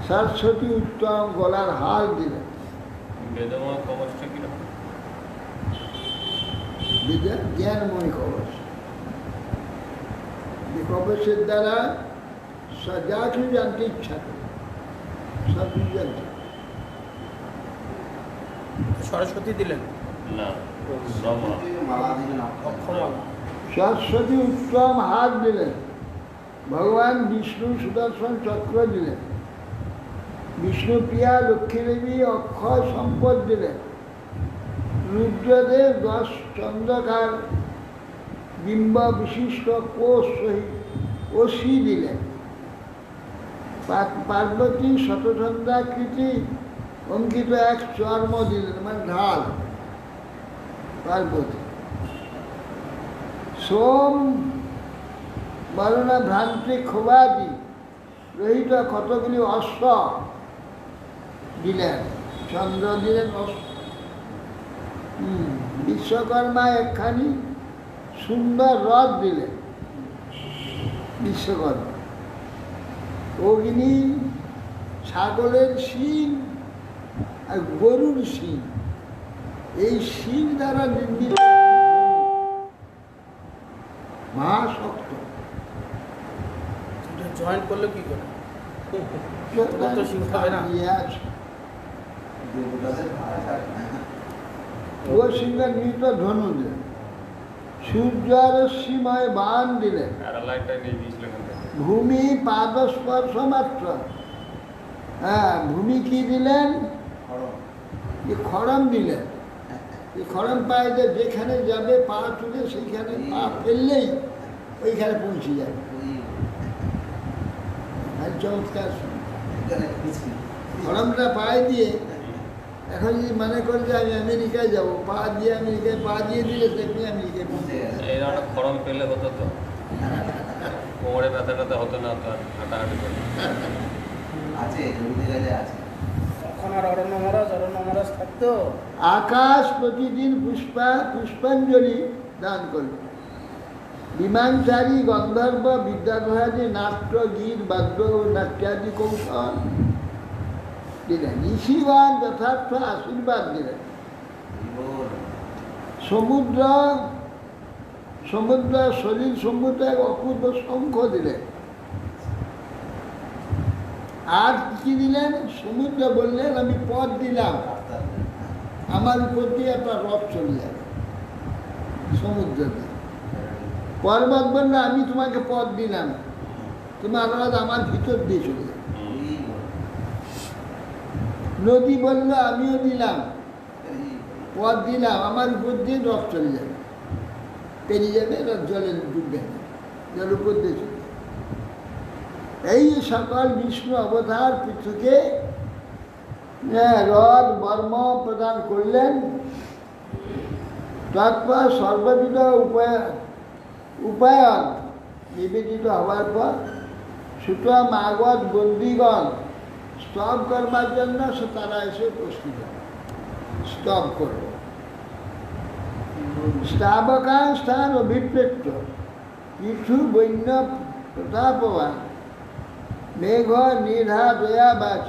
সরস্বতী উত্তম গলার হার দিলেন। বেদময় কবচটা কিরকম? জ্ঞানময় কবচ, যে কবচের দ্বারা যা কিছু জানতে ইচ্ছা করে সব কিছু জানতে। সরস্বতী দিলেন না ব্রহ্মা অক্ষমালা সরস্বতী উত্তম হাত দিলেন, ভগবান বিষ্ণু সুদর্শন চক্র দিলেন, বিষ্ণুপ্রিয়া লক্ষ্মীদেবী অক্ষয় সম্পদ দিলেন, রুদ্রদেব 10 চন্দ্রকার বিম্ব বিশিষ্ট কোষ সহিত অসি দিলেন, পার্বতী শতচন্দ্রাকৃতি অঙ্কিত এক চর্ম দিলেন, মানে ঢাল পার্বতী। সোম বর্ণা ভ্রান্তি ক্ষোভাদি রহিত কতগুলি অশ্ব দিলেন, চন্দ্র দিলেন অশ্ব। বিশ্বকর্মা একখানি সুন্দর রথ দিলেন বিশ্বকর্মা। অগ্নি ছাগলের শিং আর গরুর শিং, এই শিং দ্বারা নির্মিত মহাশক্ত। জয়েন করলে কি করে? তো শিং খাবে না। ও সিংহে নিহিত ধনু দিলেন, সূর্যরশ্মিময় বাণ দিলেন, প্যারালাইটটা নিয়ে দিয়েছিল ভূমি পাদস্পর্শ মাত্র। হ্যাঁ, ভূমি কি দিলেন? যে খড়ম দিলেন। এই খড়ম পায়ে যে যেখানে যাবে পা তুলে সেইখানে পা ফেললেই ওইখানে পৌঁছে যাবে। আর চমৎকার খড়মটা পায়ে দিয়ে, এখন যদি মনে করে যে আমি আমেরিকায় যাবো, পা দিয়ে আমেরিকায় পা দিয়ে দিলে দেখবি আমেরিকায় পৌঁছে যাবে। এই ধরনের খরম পেলে হতো তো, কোমরে ব্যথা ট্যাথা হতো না তো, আর হাঁটাহাঁটি করে। তখন আর অরণ্য মহারাজ থাকতো। আকাশ প্রতিদিন পুষ্পাঞ্জলি দান করল, বিমানচারী গন্ধর্ব বিদ্যাধরাদি নাট্য গীত বাদ্য ও নাট্যাদি কৌশল দিলেন, ঋষিগণ যথার্থ আশীর্বাদ দিলেন, সমুদ্র শরীর সমুদ্র এক অপূর্ব শঙ্খ দিলেন। আর কি দিলেন? সমুদ্র বললেন আমি পথ দিলাম, আমার উপর দিয়ে একটা রথ চলে যাবে সমুদ্র দিয়ে। পর্বত বললো আমি তোমাকে পথ দিলাম, তোমার রথ আমার ভিতর দিয়ে চলে যাবে। নদী বললো আমিও দিলাম, পথ দিলাম, আমার উপর দিয়ে রথ চলে যাবে, পেরিয়ে যাবে, রথ জলে ডুববে না, জল উপর দিয়ে চলে যাবে। এই সকল বিষ্ণু অবতার পৃথুকে রথ বর্ম প্রদান করলেন। তারপর সর্ববিধ উপায়ন নিবেদিত হওয়ার পর সুতরাং আগত বন্দীগণ স্তব করবার জন্য তারা এসে উপস্থিত হয়, স্তব করবে। স্তাবকান স্থান অভিপ্রেত পৃথু বন্য প্রতাপবান মেঘ নিধা দয়া বাচ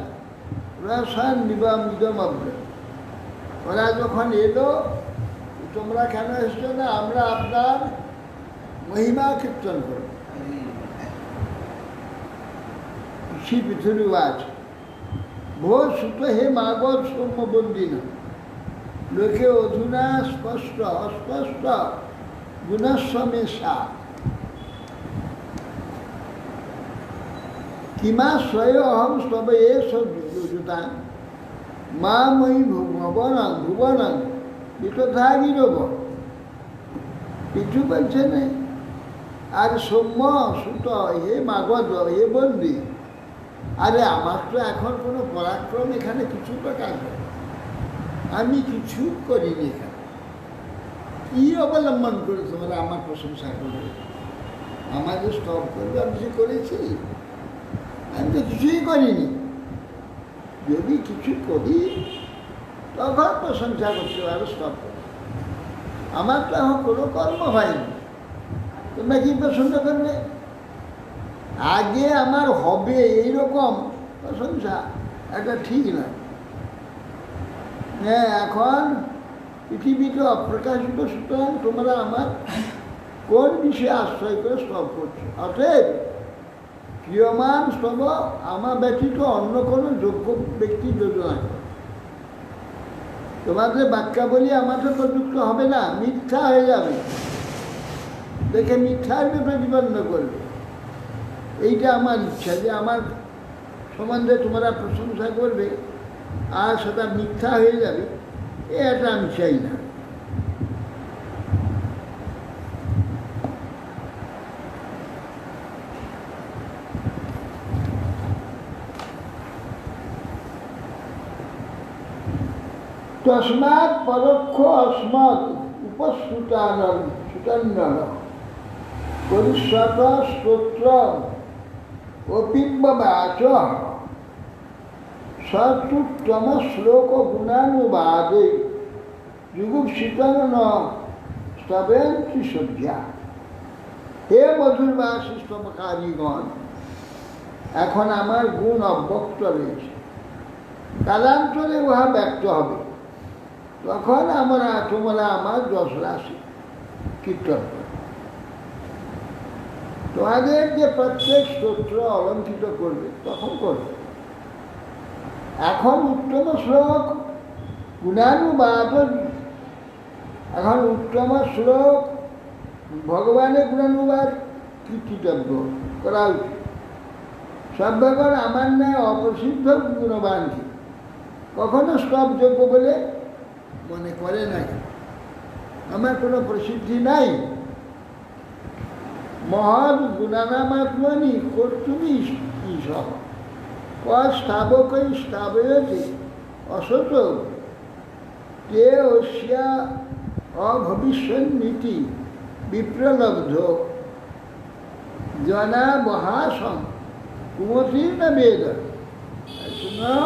রসান নিবমিদমগ্র। ওরা যখন এলো, তোমরা কেন এসছো? না আমরা আপনার মহিমা কীর্তন করব। শ্রী পৃথিবীবাচ ভো সুত হে মাগত সৌম্যবন্দিন লোকে অধুনা স্পষ্ট অস্পষ্ট গুণস্বমে সা কিমা স্বয় অহম স্তব এ সজ্জুতাং মা ময়ী ভুবনং ভুবনং বিতথা গিরব। কিছু বলছে না। আর সৌম্য সুত হে মাগধ হে বন্দি, আরে আমার তো এখন কোনো পরাক্রম এখানে কিছু তো কাজ হয়, আমি কিছু করিনি এখানে। কি অবলম্বন করে তোমরা আমার প্রশংসা করবে, আমাদের স্তব করবে? আমি কিছু করেছি? আমি তো কিছুই করিনি। যদি কিছু করি তখন প্রশংসা করতে পারো, স্তব করো। আমার তো এখন কোনো কর্ম হয়নি, তোমরা কি প্রশংসা করবে? আগে আমার হবে এইরকম প্রশংসা, এটা ঠিক না। হ্যাঁ, এখন পৃথিবীতে অপ্রকাশিত, সুতরাং তোমরা আমার কোন বিষয়ে আশ্রয় করে স্তব করছো? অতএব প্রিয়মান স্তব আমার ব্যতীত অন্য কোনো যোগ্য ব্যক্তি যোজনা করে। তোমাদের বাক্যাবলী আমাদের প্রযুক্ত হবে না, মিথ্যা হয়ে যাবে, দেখে মিথ্যার প্রতিপন্ন করবে। এইটা আমার ইচ্ছা, যে আমার সম্বন্ধে তোমরা প্রশংসা করবে আর সেটা মিথ্যা হয়ে যাবে, এটা আমি চাই না। তস্মাৎ পরোক্ষ অস্মৎ উপশ্রুতানম সুতন্নন পরিশ্বত স্তোত্র অপিম্ববাচ সতুত্তম শ্লোক গুণানুবাদে যুগুপ্সিতন স্তবেন্তি সজ্জা। হে মধুরবাসিস্তমকারীগণ, এখন আমার গুণ অব্যক্ত রয়েছে, কালান্তরে উহা ব্যক্ত হবে, তখন তোমরা আমার যশ রাশি কীর্তন করবে। তোমাদের যে প্রত্যেক স্তোত্র অলঙ্কৃত করবে তখন করবে। এখন উত্তম শ্লোক গুণানুবাদ, এখন উত্তম শ্লোক ভগবানের গুণানুবাদ কীর্তিতব্য করা উচিত। সভ্যগণ আমার ন্যায় অপ্রসিদ্ধ গুণবানকে কখনো স্তবযোগ্য বলে মনে করে নাই। আমার কোনো প্রসিদ্ধি নাই। মহৎ গুণানামাত্মনি কর্তুমি ঈশঃ স্থাবকই স্থাবয়তে অসত তে অস্যা অভবিষ্যন্নীতি বিপ্রলব্ধ জনা মহাসং কুমতি না বেদ। শুনো,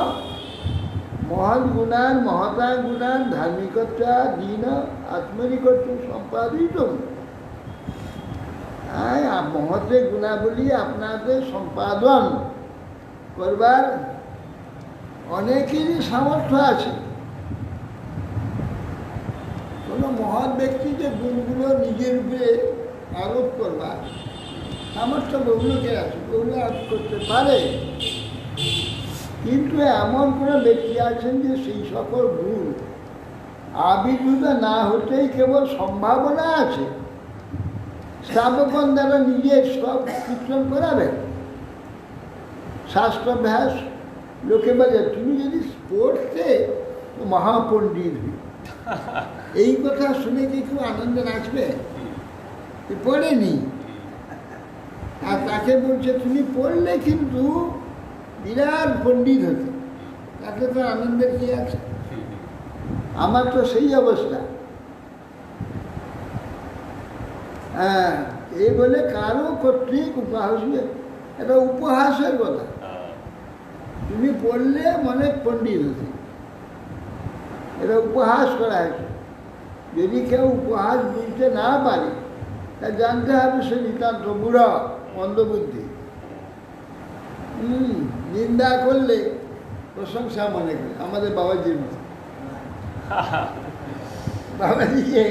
মহৎ গুণান মহতা গুণান ধার্মিকতা দীন আত্মনিকট সম্পাদিত। মহতের গুণাবলী আপনাদের সম্পাদন করবার অনেকেরই সামর্থ্য আছে। কোনো মহৎ ব্যক্তি যে গুণগুলো নিজের উপরে আরোপ করবার সামর্থ্য বহুলোকের আছে, বহুলো আরোপ করতে পারে, কিন্তু এমন কোনো ব্যক্তি আছেন যে সেই সকল গুণ আবির্ভূত না হতেই কেবল সম্ভাবনা আছে, স্থাপকন দ্বারা নিজের সব কীর্তন করাবেন। শাস্ত্রাভ্যাস লোকে বলে তুমি যদি পড়তে মহাপণ্ডিত হই। এই কথা শুনে কি খুব আনন্দ নাচবে? পড়েনি, আর তাকে বলছে তুমি পড়লে কিন্তু বিরাট পণ্ডিত হতে, তাকে তো আনন্দের কি আছে? আমার তো সেই অবস্থা। হ্যাঁ, এই বলে কারো কর্তৃক উপহাসে, এটা উপহাসের কথা। তুমি পড়লে মনে পণ্ডিত হতে, এটা উপহাস করা হয়েছে। যদি কেউ উপহাস বুঝতে না পারে, তা জানতে হবে সে নিতান্ত বুড়া, মন্দবুদ্ধি। নিন্দা করলে প্রশংসা মনে করে, আমাদের বাবাজির মতো। বাবাজিকে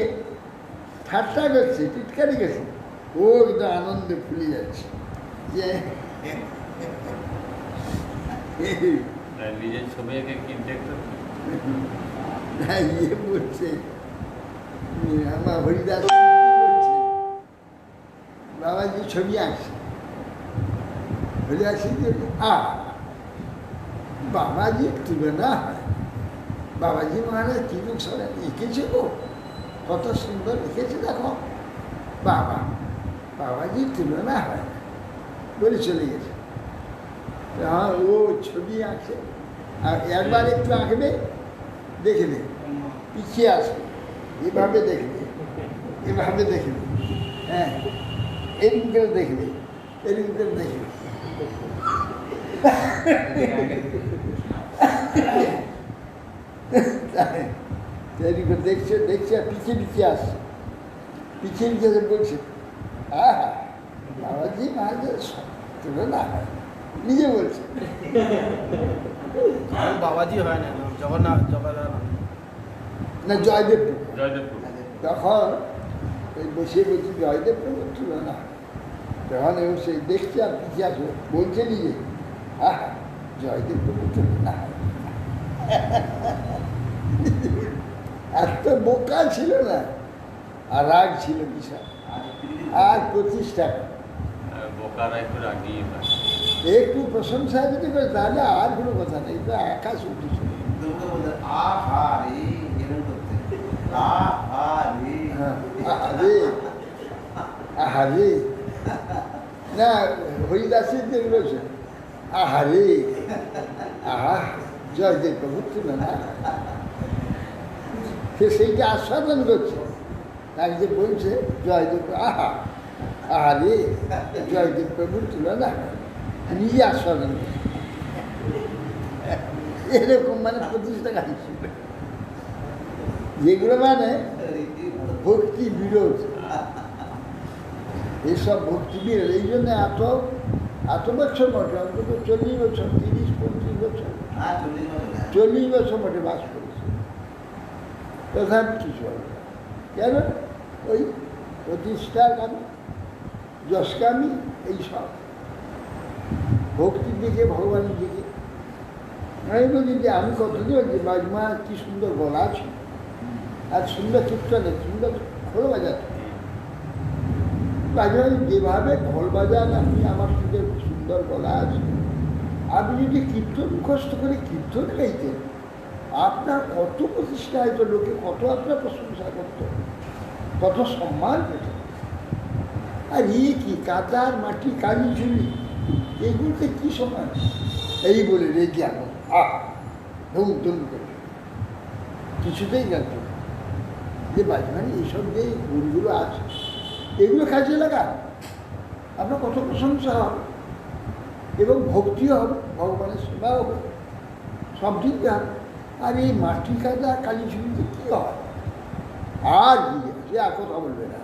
ঠাট্টা করছে, টিটকারি করছে, ও একদম আনন্দে ফুলে যাচ্ছে যে নিজের ছবি এঁকে কি দেখতে ইয়ে বলছে, আমার হরিদাস বলছে বাবাজি ছবি আঁকছে, হরিদাস বাবাজির তুলনা হয়। বাবাজি মহারাজ কি সবাই এঁকেছে গো, কত সুন্দর এঁকেছে দেখো, বাবাজির তুলনা হয় বলে চলে গেছে। হ্যাঁ, ও ছবি আঁকছে, আর একবার একটু আঁকবে, দেখবে পিছিয়ে আসবে, এভাবে দেখবে, এভাবে দেখবে, হ্যাঁ এরকম করে দেখবে, এরকম করে দেখবে। দেখছে দেখছে আর পিছিয়ে পিছিয়ে আসছে, পিছিয়ে পিছিয়ে বলছে বাবাজি মহারাজের তুলনা হয়, নিজে বলছে। বাবাজি হয় না, জগন্নাথ না জয়দেব জয়দেবপুর তখন ওই বসে বলছি জয়দেব প্রভুর তুলনা হয়। তখন এবং সেই দেখছে আর পিছিয়ে আসবে, বলছে নিজে জয়দেব প্রভুর তুলনা হয়। এত বোকা ছিল না, আর রাগ ছিল বিশাল, আর প্রতিষ্ঠা। বোকারা একটু রাগিয়ে পায়। একটু প্রশংসা যদি করে তাহলে আর কোনো কথা নেই, তো আকাশ উঠেছিল। আহারে না, হরিদাসের যে রয়েছে আহারে, আহা জয়দেব প্রভু ছিল না, সে সেইটা আস্বাদন করছে। তার যে বলছে জয়দেব, আহা আহারে জয়দেব প্রভু ছিল না, নিজে আস্বাদন করছে। এরকম মানে প্রতিষ্ঠা গান ছিল, যেগুলো মানে ভক্তি বিরোধ। এইসব ভক্তি বিরোধ, এই জন্য এত বছর মোটে, অন্তত 40 বছর, 30-35 বছর, 40 বছর মোটে বাস করেছে। তথাপি কিছু হবে কেন? ওই প্রতিষ্ঠাকামী, যশকামী, এইসব ভক্তির দিকে, ভগবানের দিকে। আমি বলি যে আমি কতদিন বলছি বাজমা কি সুন্দর গলা আছে, আর সুন্দর কীর্তনে সুন্দর খোল বাজাচ্ছে। বাজমা যেভাবে খোল বাজান, আপনি আমার সঙ্গে সুন্দর গলা আছে, আপনি যদি কীর্তন মুখস্থ করে কীর্তন গাইতেন, আপনার কত প্রতিষ্ঠা হয়তো, লোকে কত আপনার প্রশংসা করত, কত সম্মান পেত। আর কি কাদার মাটি, কালি ঝুলি, এগুলোতে কি সমান? এই বলে রেগে এখন ধুম ধুম করে কিছুতেই গেল যে বাজমানি এইসব যে গুণগুলো আছে, এগুলো কাজে লাগা, আপনার কত প্রশংসা হবে এবং ভক্তিও হবে, ভগবানের সেবা হবে, সব ঠিক হবে। আর এই মাটি কাদা কালি ঝুলিতে কী হয়? আর কি সে আর কথা বলবে না।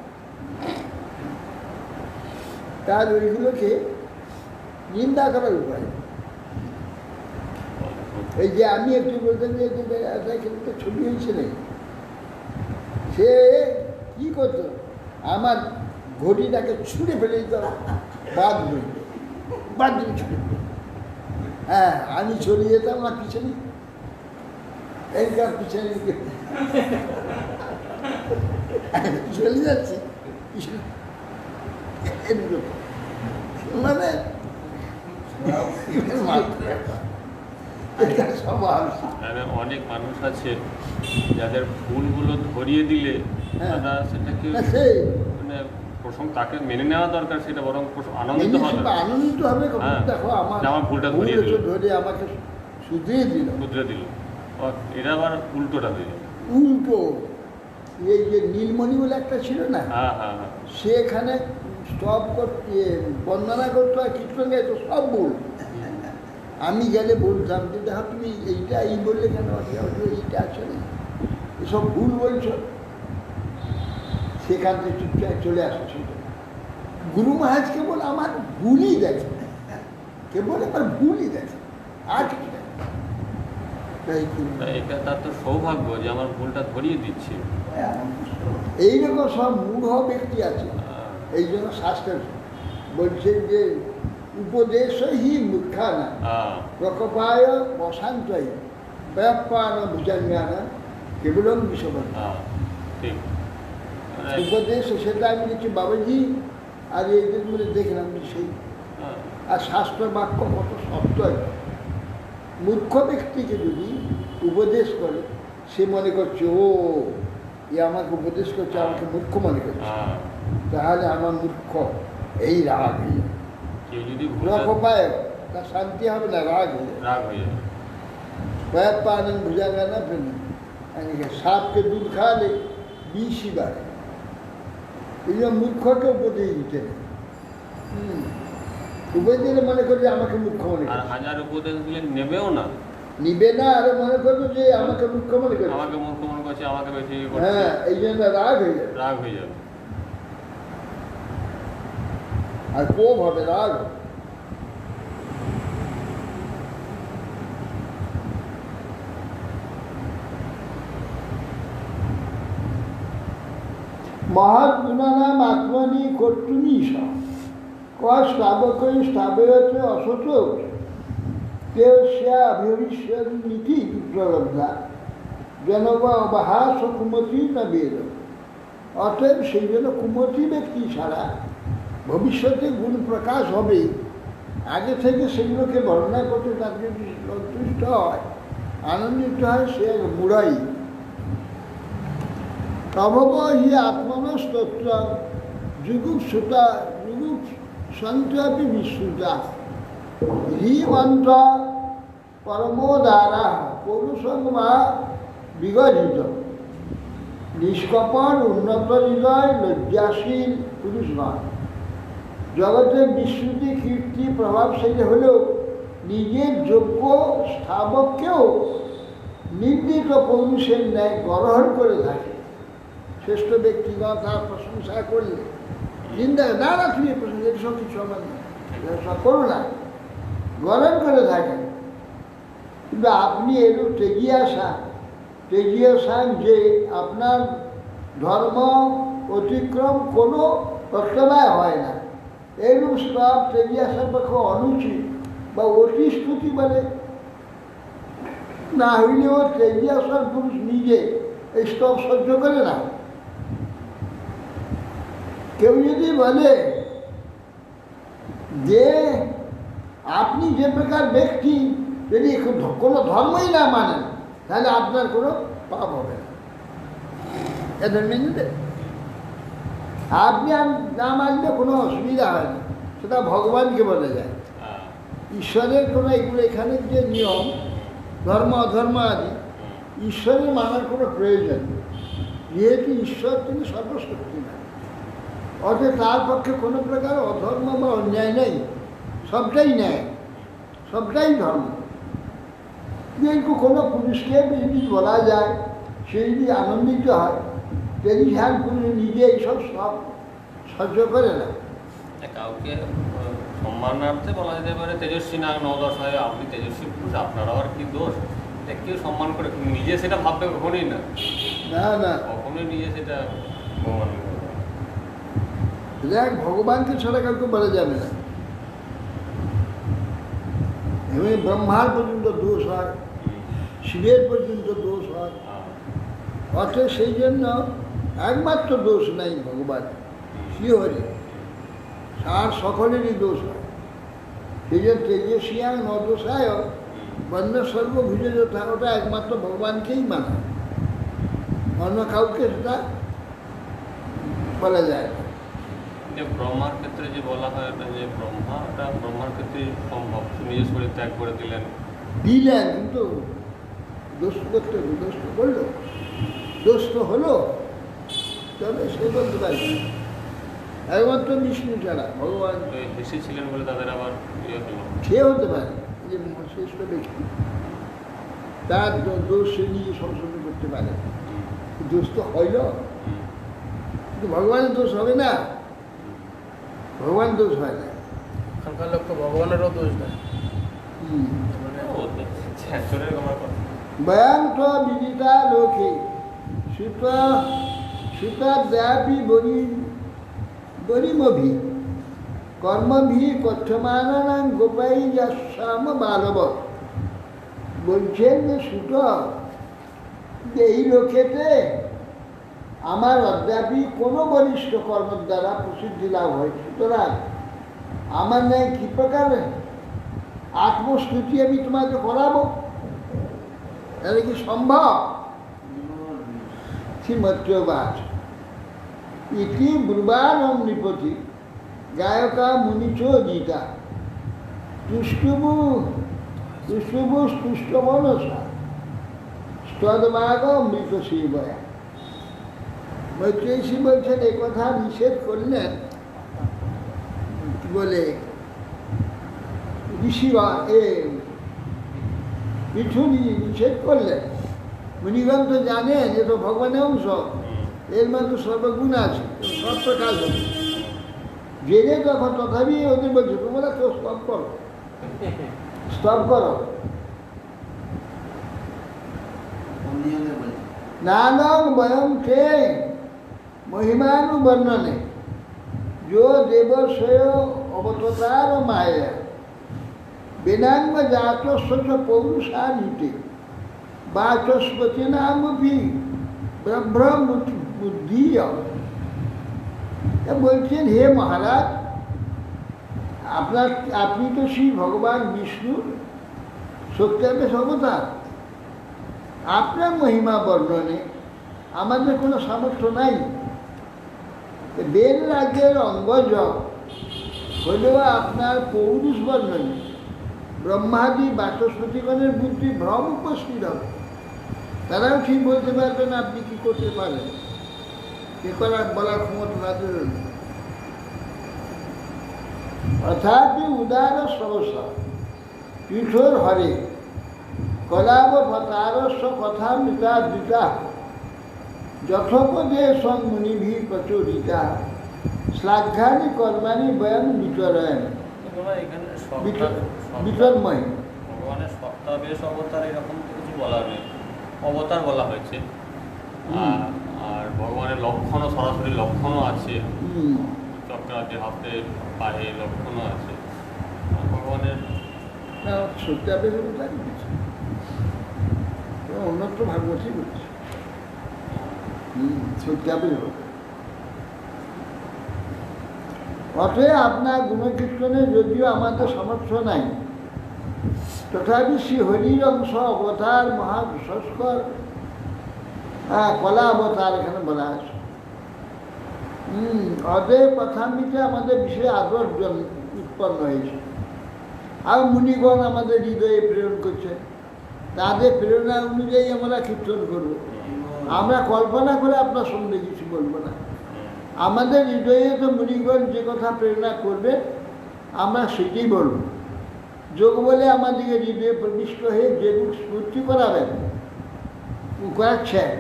তার ওইগুলোকে নিন্দা করার উপায়। এই যে আমি একটু বলতেন যে কিন্তু ছবি হয়েছিল, সে কি করতো, আমার ঘটিটাকে ছুঁড়ে ফেলে দিত, বাদ হয়ে বাদ দিয়ে ছুঁড়ে ফেলে। হ্যাঁ, আমি চলে যেতাম আমার পিছনে, এইটার পিছনে চলে যাচ্ছি, মানে অনেক মানুষ আছে যাদের ভুলগুলো ধরিয়ে দিলে তারা সেটাকে মানে তাকে মেনে নেওয়া দরকার, সেটা বরং আনন্দিত হবে। দেখো আমার ভুলটা ধরিয়ে দিল, ধরে আমাকে শুধরিয়ে দিল। এটা আবার উল্টোটা হয়ে যাবে। উল্টো এই যে নীলমণি বলে একটা ছিল না, সেখানে সব করতে বন্দনা করতো আর কীর্তন গাইতো, সব ভুল। আমি গেলে বলতাম যে দেখো তুমি এইটা এই বললে কেন, এইটা আসলে এসব ভুল বলছো, সেখান থেকে চুপচাপ চলে আসো। সেটা গুরু মহারাজ কেবল আমার ভুলই দেখে, কেবল আমার ভুলই দেখে, আর কিছু দেখে। এটা তার তো সৌভাগ্য যে আমার ভুলটা ধরিয়ে দিচ্ছে। এইরকম সব মূঢ় ব্যক্তি আছে। এই জন্য শাস্ত্র বলছেন যে উপদেশই মূর্খানা প্রকোপায় অশান্তই ব্যাপার ভুজাঙ্গানা কেবলম বিষবান। উপদেশ সেটা আমি দেখছি বাবাজি আর এদের মধ্যে দেখলাম সেই, আর শাস্ত্র বাক্য কত সত্য। মূর্খ ব্যক্তিকে যদি উপদেশ করে, সে মনে করছে ও এ আমাকে উপদেশ করছে, আমাকে মূর্খ মনে করছে, তাহলে আমার মূর্খ, এই রাগ হয়ে যাবে। রকপায় তার শান্তি হবে না, রাগ হয়ে যাবে। ব্যাপার বুঝাবে না, সাপকে দুধ খাওয়ালে বিষই বাড়ে। এই জন্য মূর্খকে উপদেশ দিতে নেই। উপদেশ দিলে মনে করবে আমাকে মূর্খ মনে করে, হাজার উপদেশ দিলে নেবেও না, নিবে না, আর মনে করবে যে আমাকে মূর্খ মনে করে, আমাকে মূর্খ মনে করছে, আমাকে বেশি। হ্যাঁ, এই জন্য রাগ হয়ে যাবে, রাগ হয়ে যাবে, আর কোপ হবে, রাগ হবে। মহাগুণানাম আত্মনি কর্তুনীশ স্থাবকই স্থাবয়তে অসত কেউ সে অভিশ্বর নীতি বিপ্লবদ্ধা জনবা অবহাস ও কুমতি না বেদ। অতএব সেই জন্য কুমতি ব্যক্তি ছাড়া ভবিষ্যতে গুণ প্রকাশ হবে, আগে থেকে সেগুলোকে বর্ণনা করতে তার যদি সন্তুষ্ট হয়, আনন্দিত হয়, সে এক মুড়াই। প্রভব হি আত্মনস্তত্র যুগুপ সুতা যুগুপ সন্ত্রাপি বিশ্রুতা হি মন্ত্র পরমোদারা পৌরুষং বা বিগজিত নিষ্কপট উন্নত হৃদয় লজ্জাশীল পুরুষ নয়। জগতের বিশ্রুতি কীর্তি প্রভাবশালী হলেও নিজের যোগ্য স্থাবককেও নির্দিত পৌরুষের ন্যায় গ্রহণ করে থাকে। শ্রেষ্ঠ ব্যক্তিগণ তার প্রশংসা করলে চিন্তা না তুমি প্রশংসা এসব কিছু আমার সব করো না, গ্রহণ করে থাকেন। কিন্তু আপনি এরূপ তেজিয়াসান যে আপনার ধর্ম অতিক্রম কোনো প্রত্যাবায় হয় না, এইরূপ স্তব তেজিয়াসার পক্ষে অনুচিত বা অতি স্তুতি বলে। না হইলেও তেজিয়াসার পুরুষ নিজে এই স্তব সহ্য করে না। কেউ যদি বলে যে আপনি যে প্রকার ব্যক্তি যদি কোনো ধর্মই না মানেন, তাহলে আপনার কোনো পাপ হবে না। এদের মেনে আপনি না মানলে কোনো অসুবিধা হয় না, সেটা ভগবানকে বলে যায়। ঈশ্বরের কোনো এগুলো এখানে যে নিয়ম ধর্ম অধর্ম আদি ঈশ্বরের মানার কোনো প্রয়োজন নেই, যেহেতু ঈশ্বর তিনি সর্বশক্তিমান। অতএব তার পক্ষে কোনো প্রকার অধর্ম বা অন্যায় নেই, সবটাই ন্যায়, সবটাই ধর্ম। কিন্তু কোনো পুরুষকে যদি বলা যায়, সে যদি আনন্দিত হয়, যদি ধ্যান পুরুষ নিজে এইসব সব সহ্য করে না। কাউকে সম্মানার্থে বলা যেতে পারে তেজস্বী না নদশ হয়, আপনি তেজস্বী পুরুষ, আপনার আবার কি দোষ? এটা কেউ সম্মান করে, নিজে সেটা ভাববে কখনোই না, না না, কখনোই নিজে সেটা ভগবান দেখ ভগবানকে ছাড়া কাউকে বলা যাবে না। এমনি ব্রহ্মার পর্যন্ত দোষ হয়, শিবের পর্যন্ত দোষ হয়। অতএব সেই জন্য একমাত্র দোষ নাই ভগবান শিহরে, আর সকলেরই দোষ হয়। সেই জন্য তেজস্বিয়াং নদোষায় বন্য সর্বভুজে যথা, ওটা একমাত্র ভগবানকেই মানা, অন্য কাউকে সেটা বলা যায় না। যে ব্রহ্মার ক্ষেত্রে যে বলা হয় ওটা যে ব্রহ্মার ক্ষেত্রে সম্ভব, নিজের শরীর ত্যাগ করে দিলেন, কিন্তু দোষ করতে দোষ তো করলো, দোষ তো হলো, তবে সে বলতে পারি একমাত্র বিষ্ণু ছাড়া ভগবান এসেছিলেন বলে তাদের আবার ইয়ে হলো। সে হতে পারে যে শ্রেষ্ঠ ব্যক্তি, তার দোষ সে নিজে সংশোধন করতে পারে, দোষ তো হইল, কিন্তু ভগবানের দোষ হবে না, ভগবান দোষ হয় না। এখনকার লোক তো ভগবানেরও দোষ দেয়। বয়ান্ত বিদিতা লোকে সুতাদ্যাপি বরিমভি কর্মভি কথ্যমানানাং গোপাই যাম বালব। বলছেন যে সুত, যে এই লোকেতে আমার অদ্যাপি কোনো বলিষ্ঠ কর্মের দ্বারা প্রসিদ্ধি লাভ হয়, সুতরাং আমার ন্যায় কী প্রকার আত্মস্তুতি আমি তোমাকে করাবো? এটা কি সম্ভব? শ্রীমত্রবাচ ইতি ব্রুবানম নৃপতি গায়কা মুনিচ গীতা তুষ্টুবু তুষ্টমনসা স্তদবাগ মৃত শিবয়া। মৈত্রেয়ী বলছেন এ কথা নিষেধ করলেন বলে ঋষিরা পৃথুনি নিষেধ করলেন। মুনিগণ তো জানেন যে তো ভগবানের অংশ, এর মধ্যে সর্বগুণ আছে, সব প্রকাশ হবে। জেনে তখন তথাপি ওদের বলছে তোমরা কেউ স্তব করো, স্তব করো। নানং বয়ং কে মহিমানুবর্ণনে जो देवस्वय अवतार माया बिनांग जात स्वच्छ पौरुषानीते বাচস্পতি নামপি ব্রহ্ম বুদ্ধি। বলছেন, হে মহারাজ, আপনি তো শ্রী ভগবান বিষ্ণুর সত্যাবেশ অবতার। আপনার মহিমা বর্ণনে আমাদের কোনো সামর্থ্য নাই। বেল রাজ্যের অঙ্গজ হলেও আপনার পৌরুষ বর্ণনে ব্রহ্মাদি বাচস্পতিগণের বুদ্ধি ভ্রম উপস্থিত হবে। তারাও ঠিক বলতে পারবেন আপনি কি করতে পারেন, এ করার বলার ক্ষমতা তাদের। অর্থাৎ উদার সরসা পীঠোর হরে কলাবতারস্য কথা মৃতা দ্বিতা যথোপদেশং মুনিভি প্রচোদিতা শ্লাঘ্যানি কর্মাণি বয়ং বিচরণ বিচন্ময়। ভগবানের সত্তাবেশ অবতার এরকম তো কিছু বলার নেই, অবতার বলা হয়েছে। আর ভগবানের লক্ষণও, সরাসরি লক্ষণও আছে, চক্রাদি হাতে পায়ে লক্ষণও আছে। ভগবানের সত্যাবেশ অবতার অন্যত্র ভাগবতী বলছে সত্যাবেশ অবতার। অতএব আপনার গুণকীর্তনে যদিও আমাদের সামর্থ্য নাই, তথাপি শ্রী হরির অংশ অবতার মহাবিশ্বস্কর কলা অবতার এখানে বলা আছে। অতএব কথামৃতে আমাদের বিষয়ে আদর উৎপন্ন হয়েছে। আর মুনিগণ আমাদের হৃদয়ে প্রেরণ করছে, তাদের প্রেরণা অনুযায়ী আমরা কীর্তন করব। আমরা কল্পনা করে আপনার সঙ্গে কিছু বলবো না। আমাদের হৃদয়ে তো মুনিগণ যে কথা প্রেরণা করবে আমরা সেটাই বলব। যোগ বলে আমাদেরকে হৃদয়ে প্রবিষ্ট হয়ে যে স্মৃতি করাবেন করাচ্ছেন,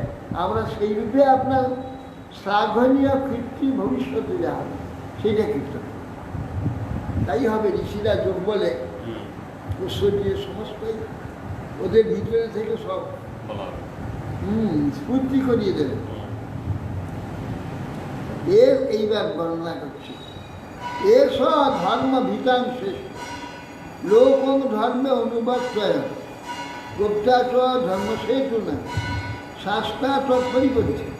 আমরা সেই রূপে আপনার শ্লাঘনীয় কীর্তি ভবিষ্যতে যা হবে সেইটা কীর্তন। তাই হবে ঋষিরা যোগ বলে ঐশ্বর্যের সমস্তই ওদের ভিতরে থেকে সব স্ফূর্তি করিয়ে দেবে। এর এইবার বর্ণনা করছি। এস ধর্ম ভিতাং শ্রেষ্ঠ লোকং ধর্মে অনুবর্তয় গুপ্তাচ ধর্মসেতু না শাস্তা পরিবর্তন।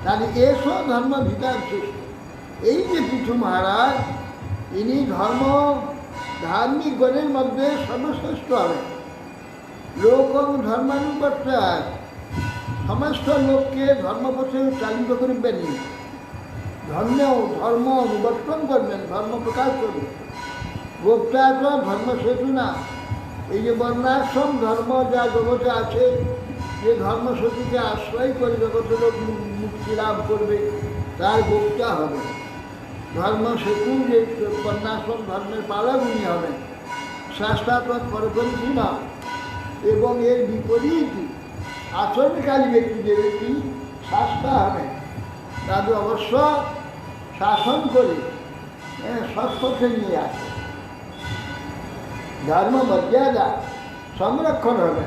তাহলে এস ধর্ম ভিতাং শ্রেষ্ঠ, এই যে পৃথু মহারাজ ইনি ধার্মিক গণের মধ্যে সর্বশ্রেষ্ঠ হবেন। লোকং ধর্মানুবর্তয়, সমস্ত লোককে ধর্মপথে চালিত করবেন, ধর্ম অনুবর্তন করবেন, ধর্ম প্রকাশ করবেন। গোপ্তাচ ধর্মসেতু না, এই যে বর্ণাশ্রম ধর্ম যা জগতে আছে, যে ধর্মসেতুকে আশ্রয় করে জগতে লোক মুক্তি লাভ করবে, তার গোপ্তা হবে। ধর্মসেতু যে বর্ণাশ্রম ধর্মের পালক উনি হবেন, শাস্ত্রাত্মক পরপন্থী না। এবং এর বিপরীত আচরণকারী ব্যক্তি, যে ব্যক্তি শাস্তা হবেন, তাদের অবশ্য শাসন করে সৎপথে নিয়ে আসে, ধর্ম মর্যাদা সংরক্ষণ হবে।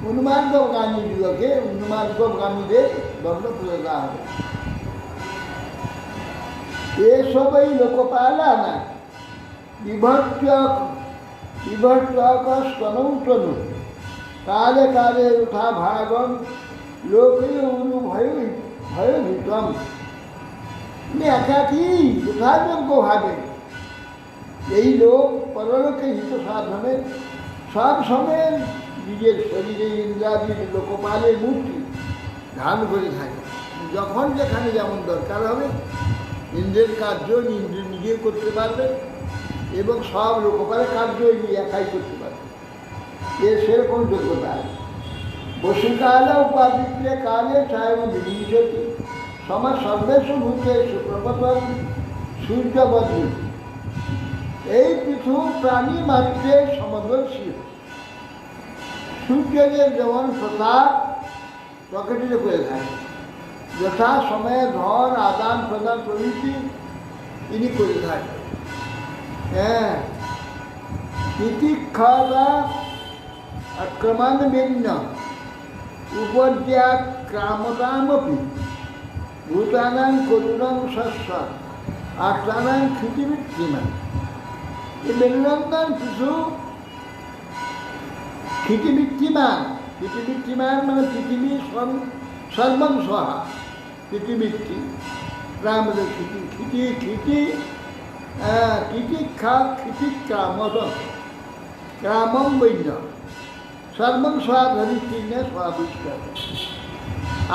উন্মার্গগামী যুগকে উন্মার্গগামীদের দণ্ড তুলে দেওয়া হবে। এসবই লোকপালানা বিভর্তকস্তনৌতনু কালে কালে উঠা ভাগন লোকে ভয়ভীতম। একাকী যথাযোগ্যভাবে এই লোক পরলোকে হিত সাধনে সব সময় নিজের শরীরে ইন্দ্রাদি লোকপালের মূর্তি ধারণ করে থাকে। যখন যেখানে যেমন দরকার হবে ইন্দ্রের কার্য ইন্দ্র নিজে করতে পারবে এবং সব লোকপালের কার্য একাই করতে পারবে, এর সেরকম যোগ্যতা আছে। বসুকাল উপাদিত্রে কালে ছায় বিভূষতি সমাজ সর্বেশু ভূতেষু প্রপতন সূর্যবদ্রী। এই পৃথু প্রাণী মাত্রে সমদর্শী। সূর্যের যেমন প্রতাপ প্রকৃতিতে করে থাকে, যথা সময়ে ধন আদান প্রদান প্রভৃতি তিনি করে থাকে। হ্যাঁ, তিতিক্ষা আক্রমণ ভিন্ন উপদ্যাক্রামতামপি ভূতানাং করুণং শস্য আক্রানাং ক্ষিতিবৃত্তিমান। এই মেরুনন্দন কিছু ক্ষিতিবৃত্তিমান পৃথিবীত্রিমান মানে পৃথিবী সর্বং সহা, পৃথিবীত্রি রামদের খিটি খিটি খিটি খিটিক্ষা খিটিক্রামদ গ্রামম বৈন্য সর্বং সহা ধরিত্রীর্ণ সহাবিষ্কার।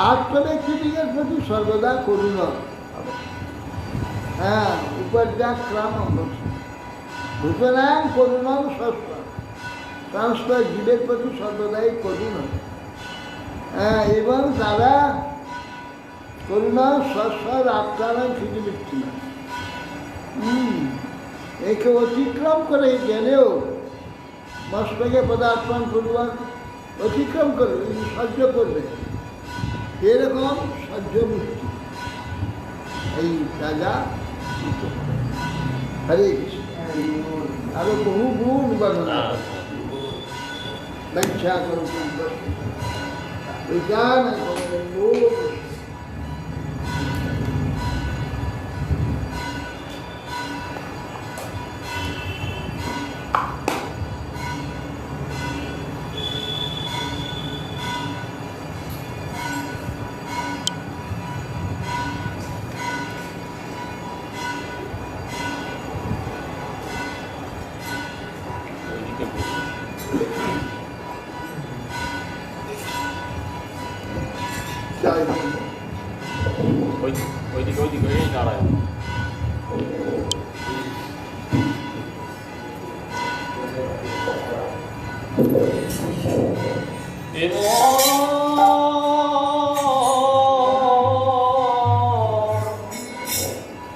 আত্ম ব্যক্তিদিগের প্রতি সর্বদা করুণ হবে। উপর্যাক্রামম ভূতনাং করুণম সস্ত, সমস্ত জীবের প্রতি সর্বদাই করুণ হবে। এবং তারা করুণ সস্বর আত্মারাম পৃথিবীত্রি একে অতিক্রম করে গেলেও মস্তকে পদার্পণ করবার অতিক্রম করবে, সহ্য করবে, এরকম সহ্য মুক্তি এই রাজা। হরে কৃষ্ণ। আরো বহু গুণ বর্ণনা ব্যাখ্যা করছেন বিজ্ঞান। ওইদিকে দাঁড়ায়।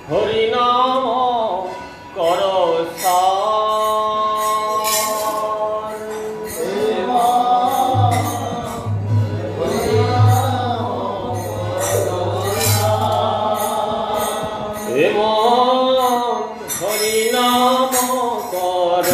হরিনাম কর হরিনাম কর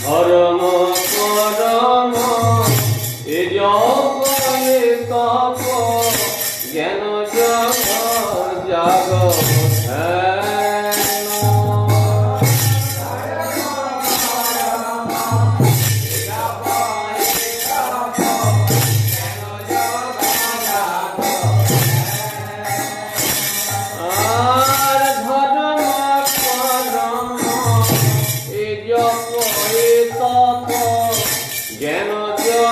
ধর্ম করম এ জগয়ে তপ জ্ঞান জগ জাগ জ্ঞান জাগ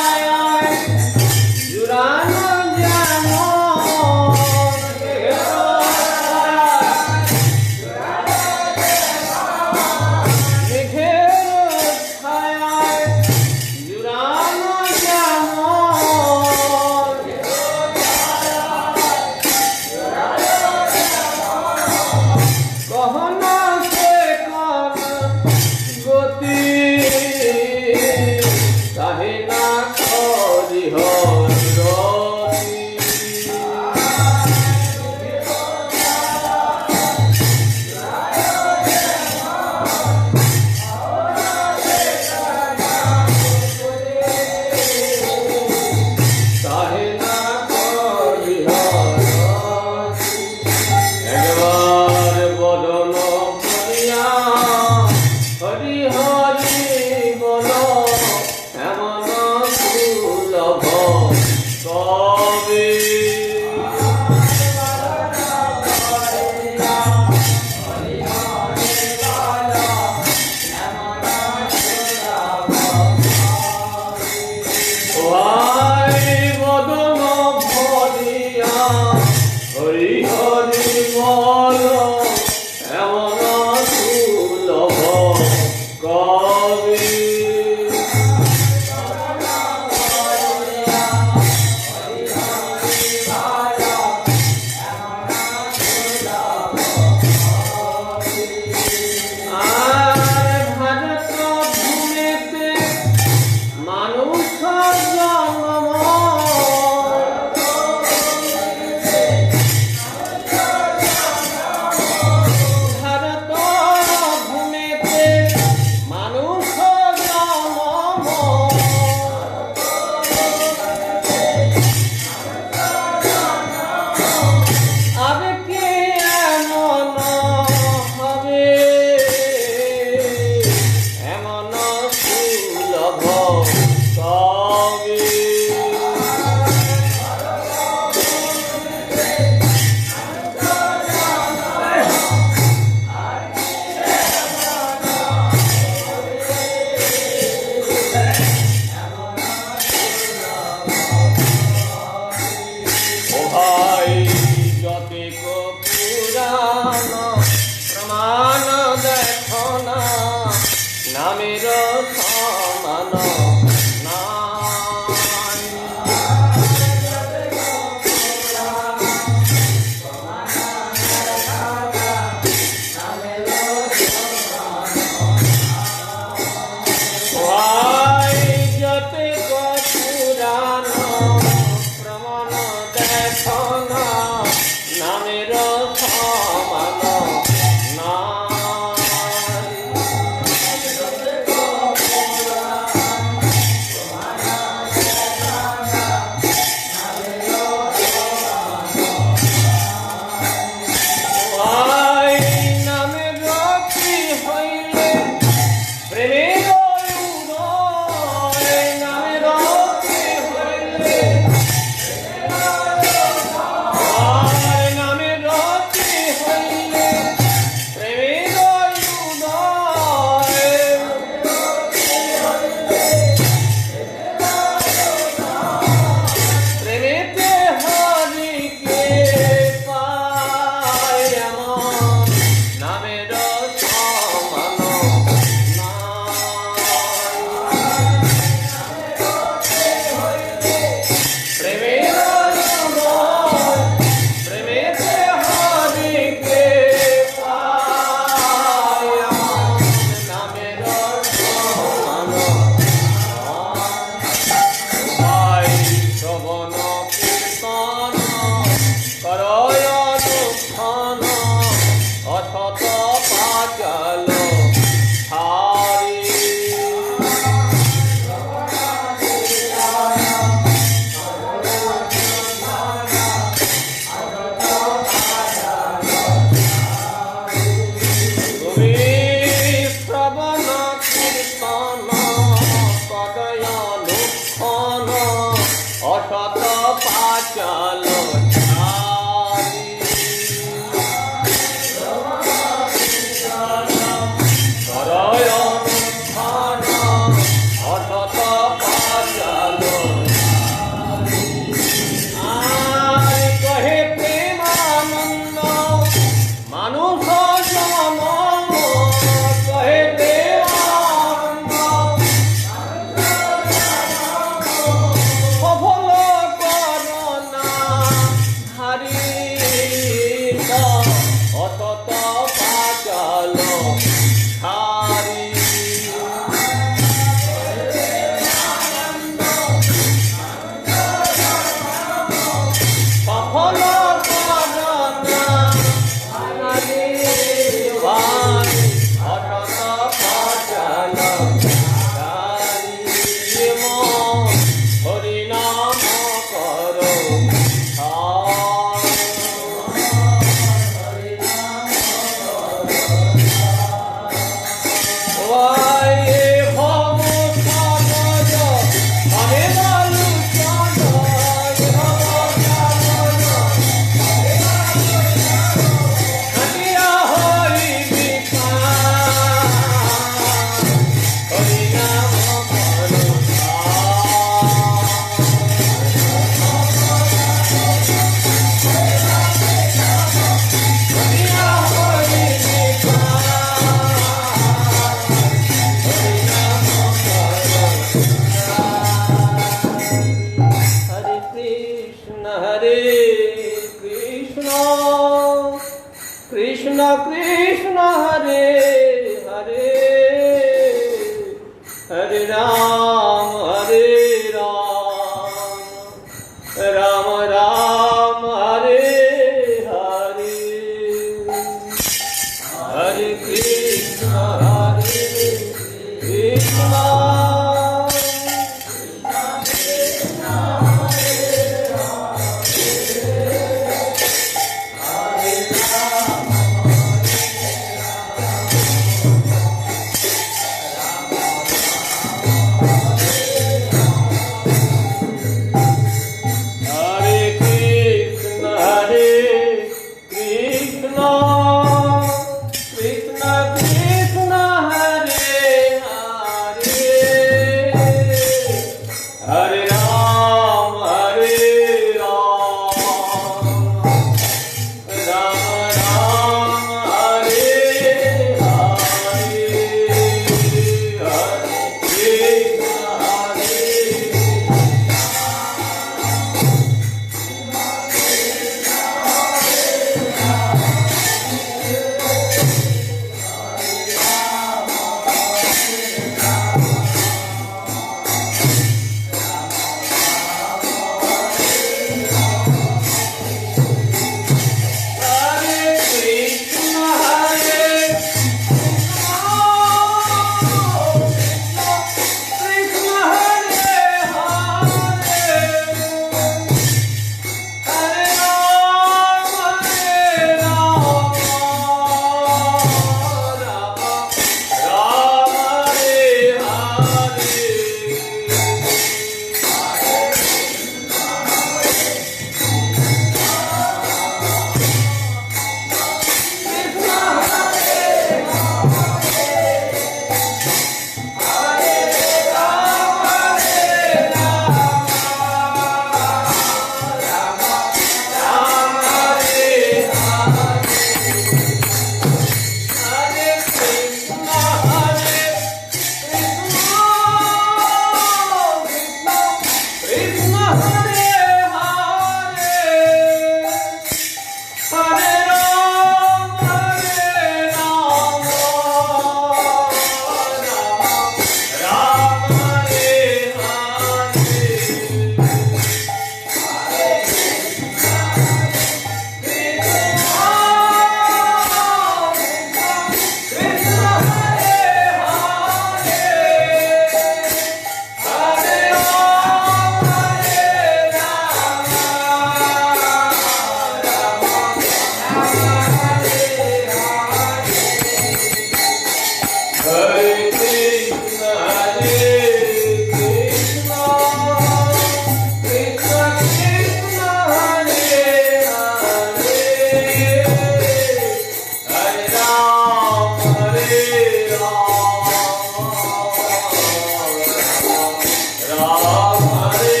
রাম হরে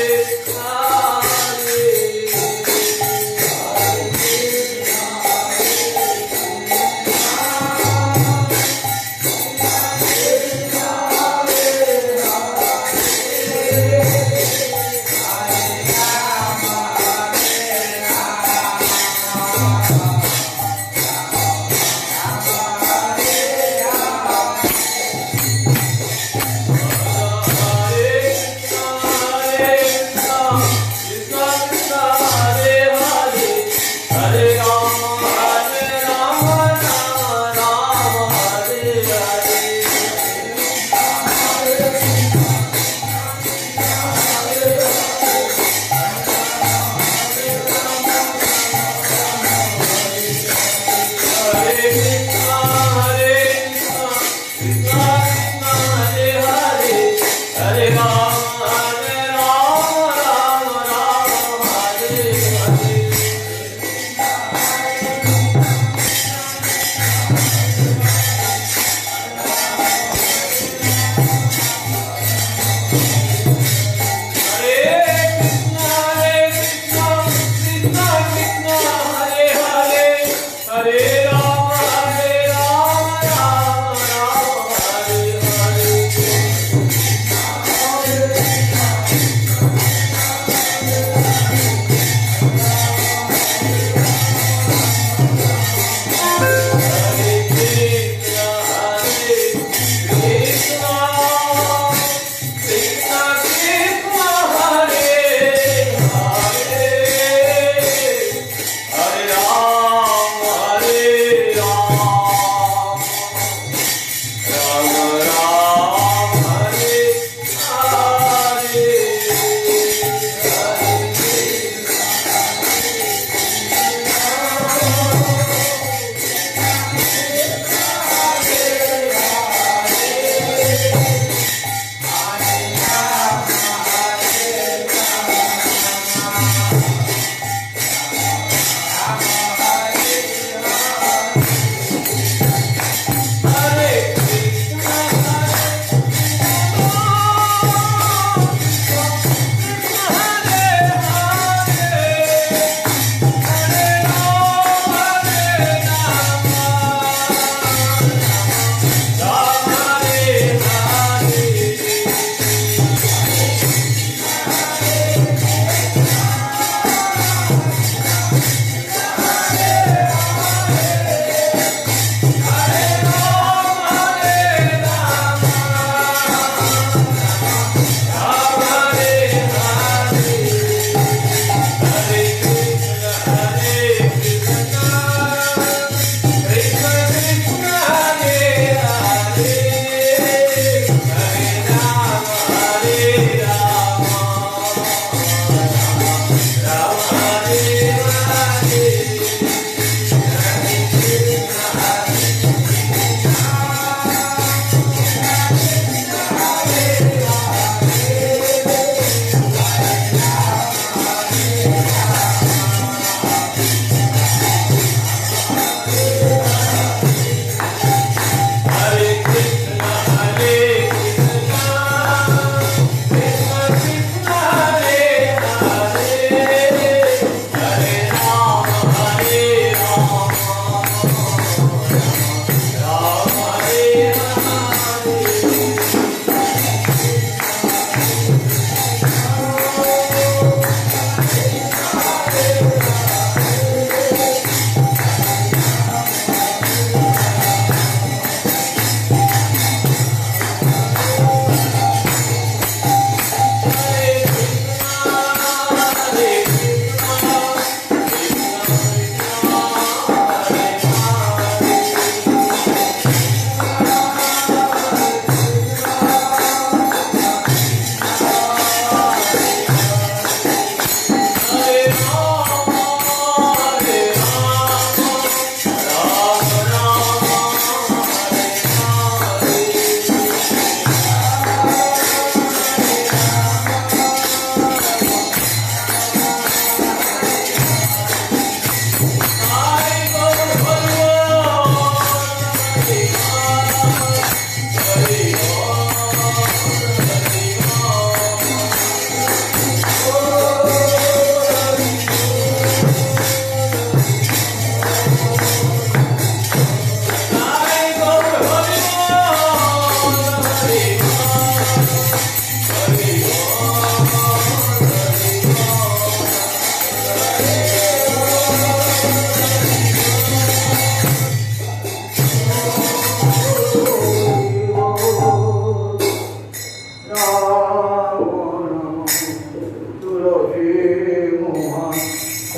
Hare Krishna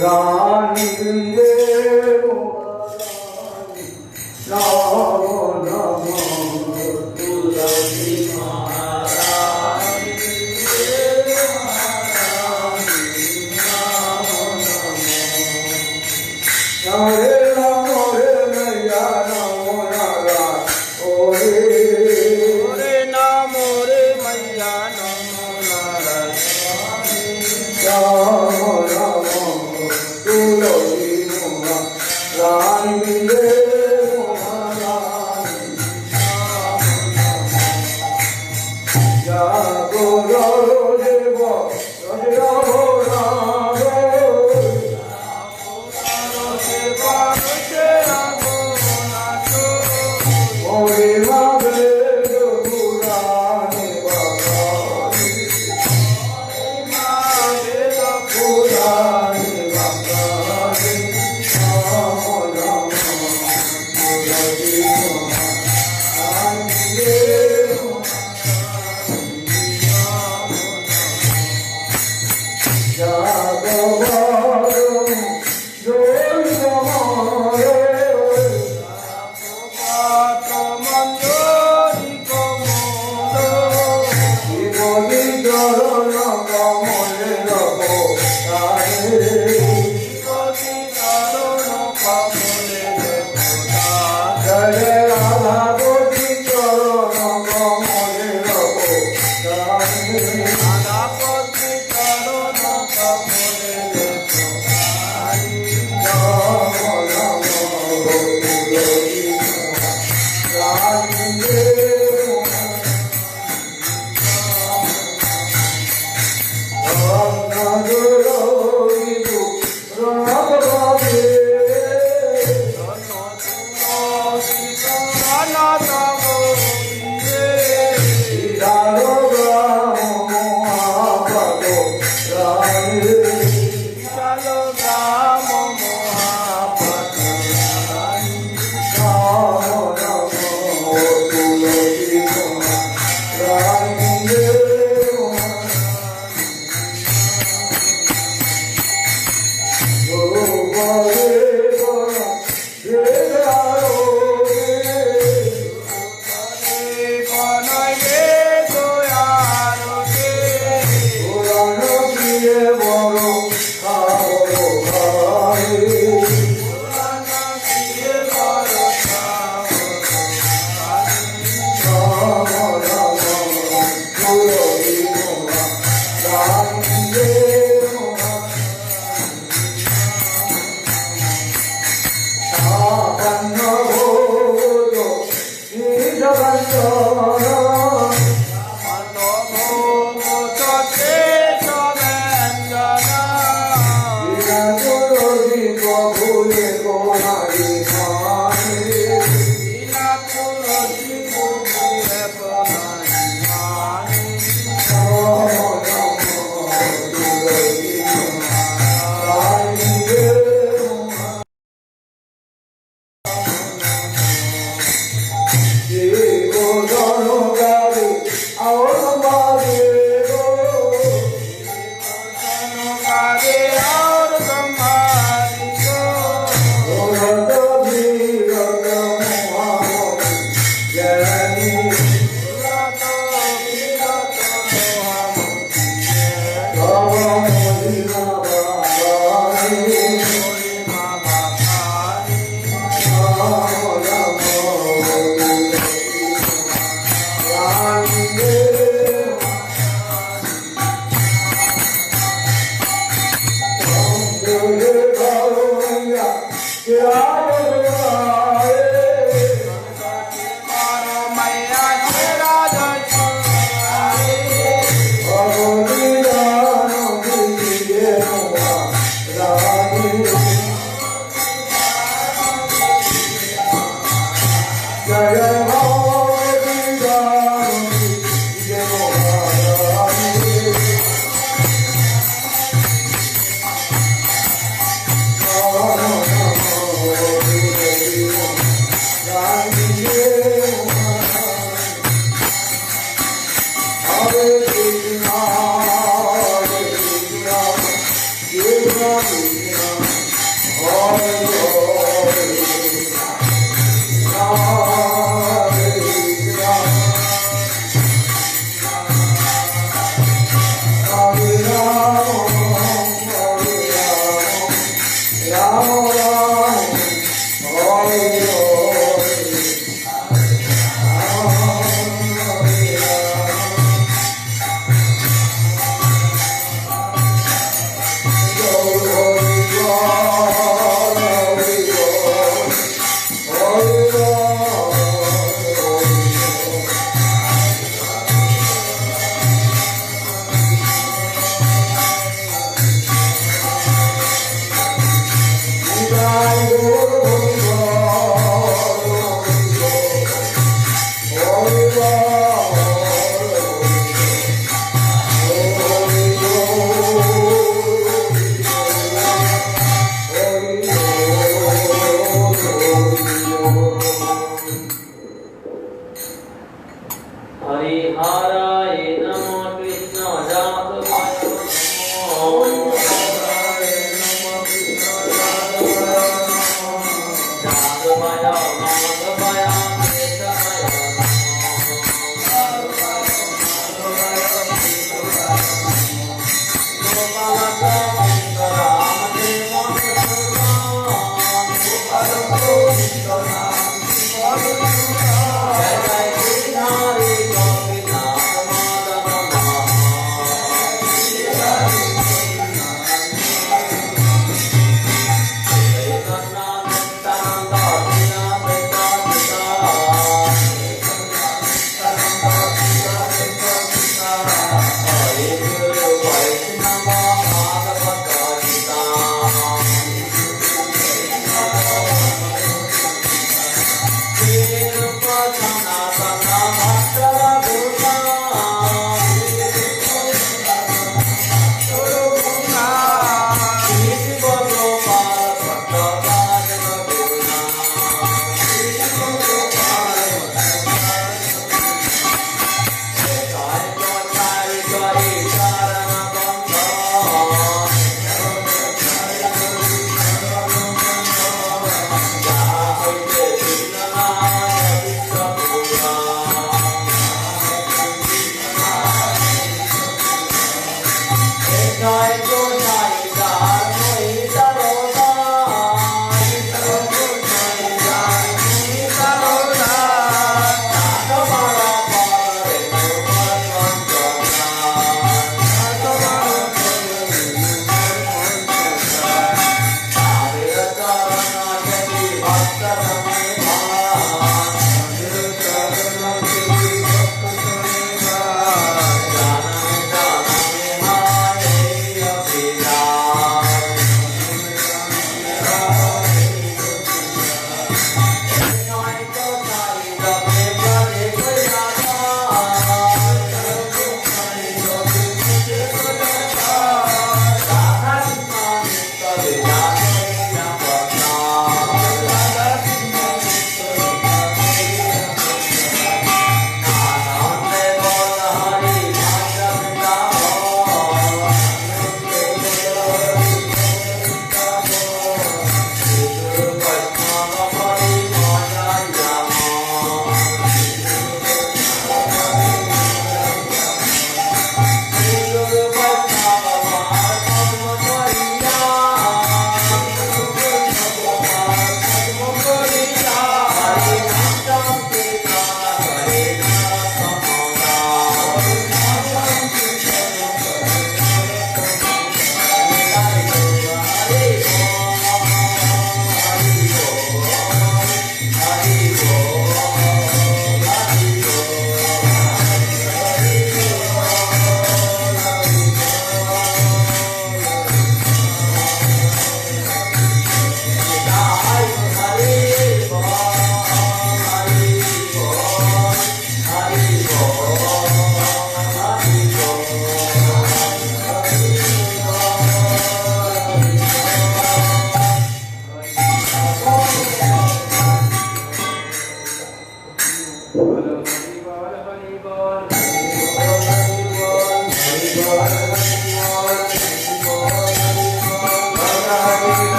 রানী দেব নম নম তুলসী হরে রাম হরে मैया রাম রাধা ওরে হরে নাম রে মাইয়া নম রাম রাম তুলসী রানী দেব জাগো দেব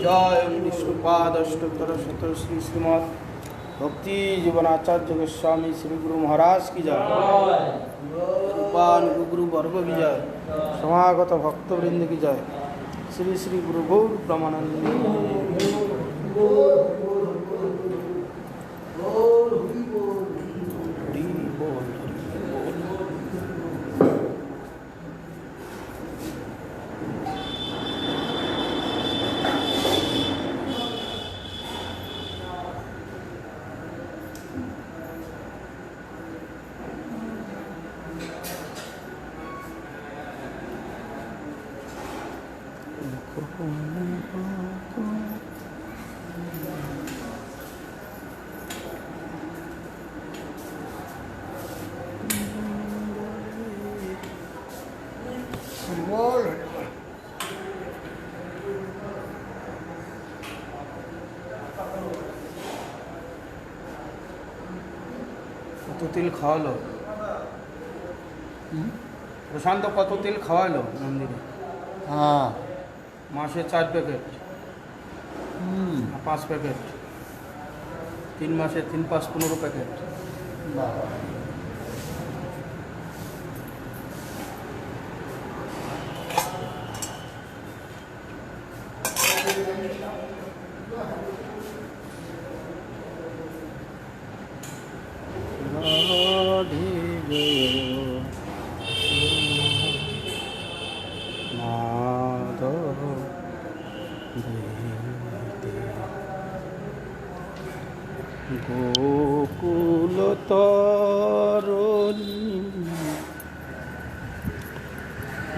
जय विष्णुपाद अष्टोत्तर शतोत्तर श्री श्रीमद भक्ति जीवनाचार्य गोस्वामी श्री गुरु महाराज की जय। रूपान गुरु वर्ग की जय। समागत भक्तवृंद की जय। श्री श्री गुरु गौर ब्रह्मानंद। কত তেল খাওয়ালো প্রশান্ত, কত তেল খাওয়ালো মন্দিরে? হ্যাঁ, মাসে 4 প্যাকেট, 5 প্যাকেট, 3 মাসে 3, 5, 15 প্যাকেট। গোকুল তরণী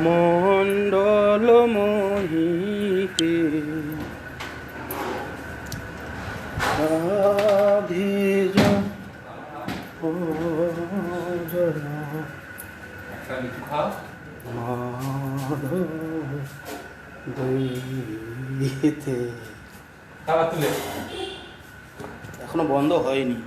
মণ্ডল মোহিতে রাধেজ দইতে এখনো বন্ধ হয়নি।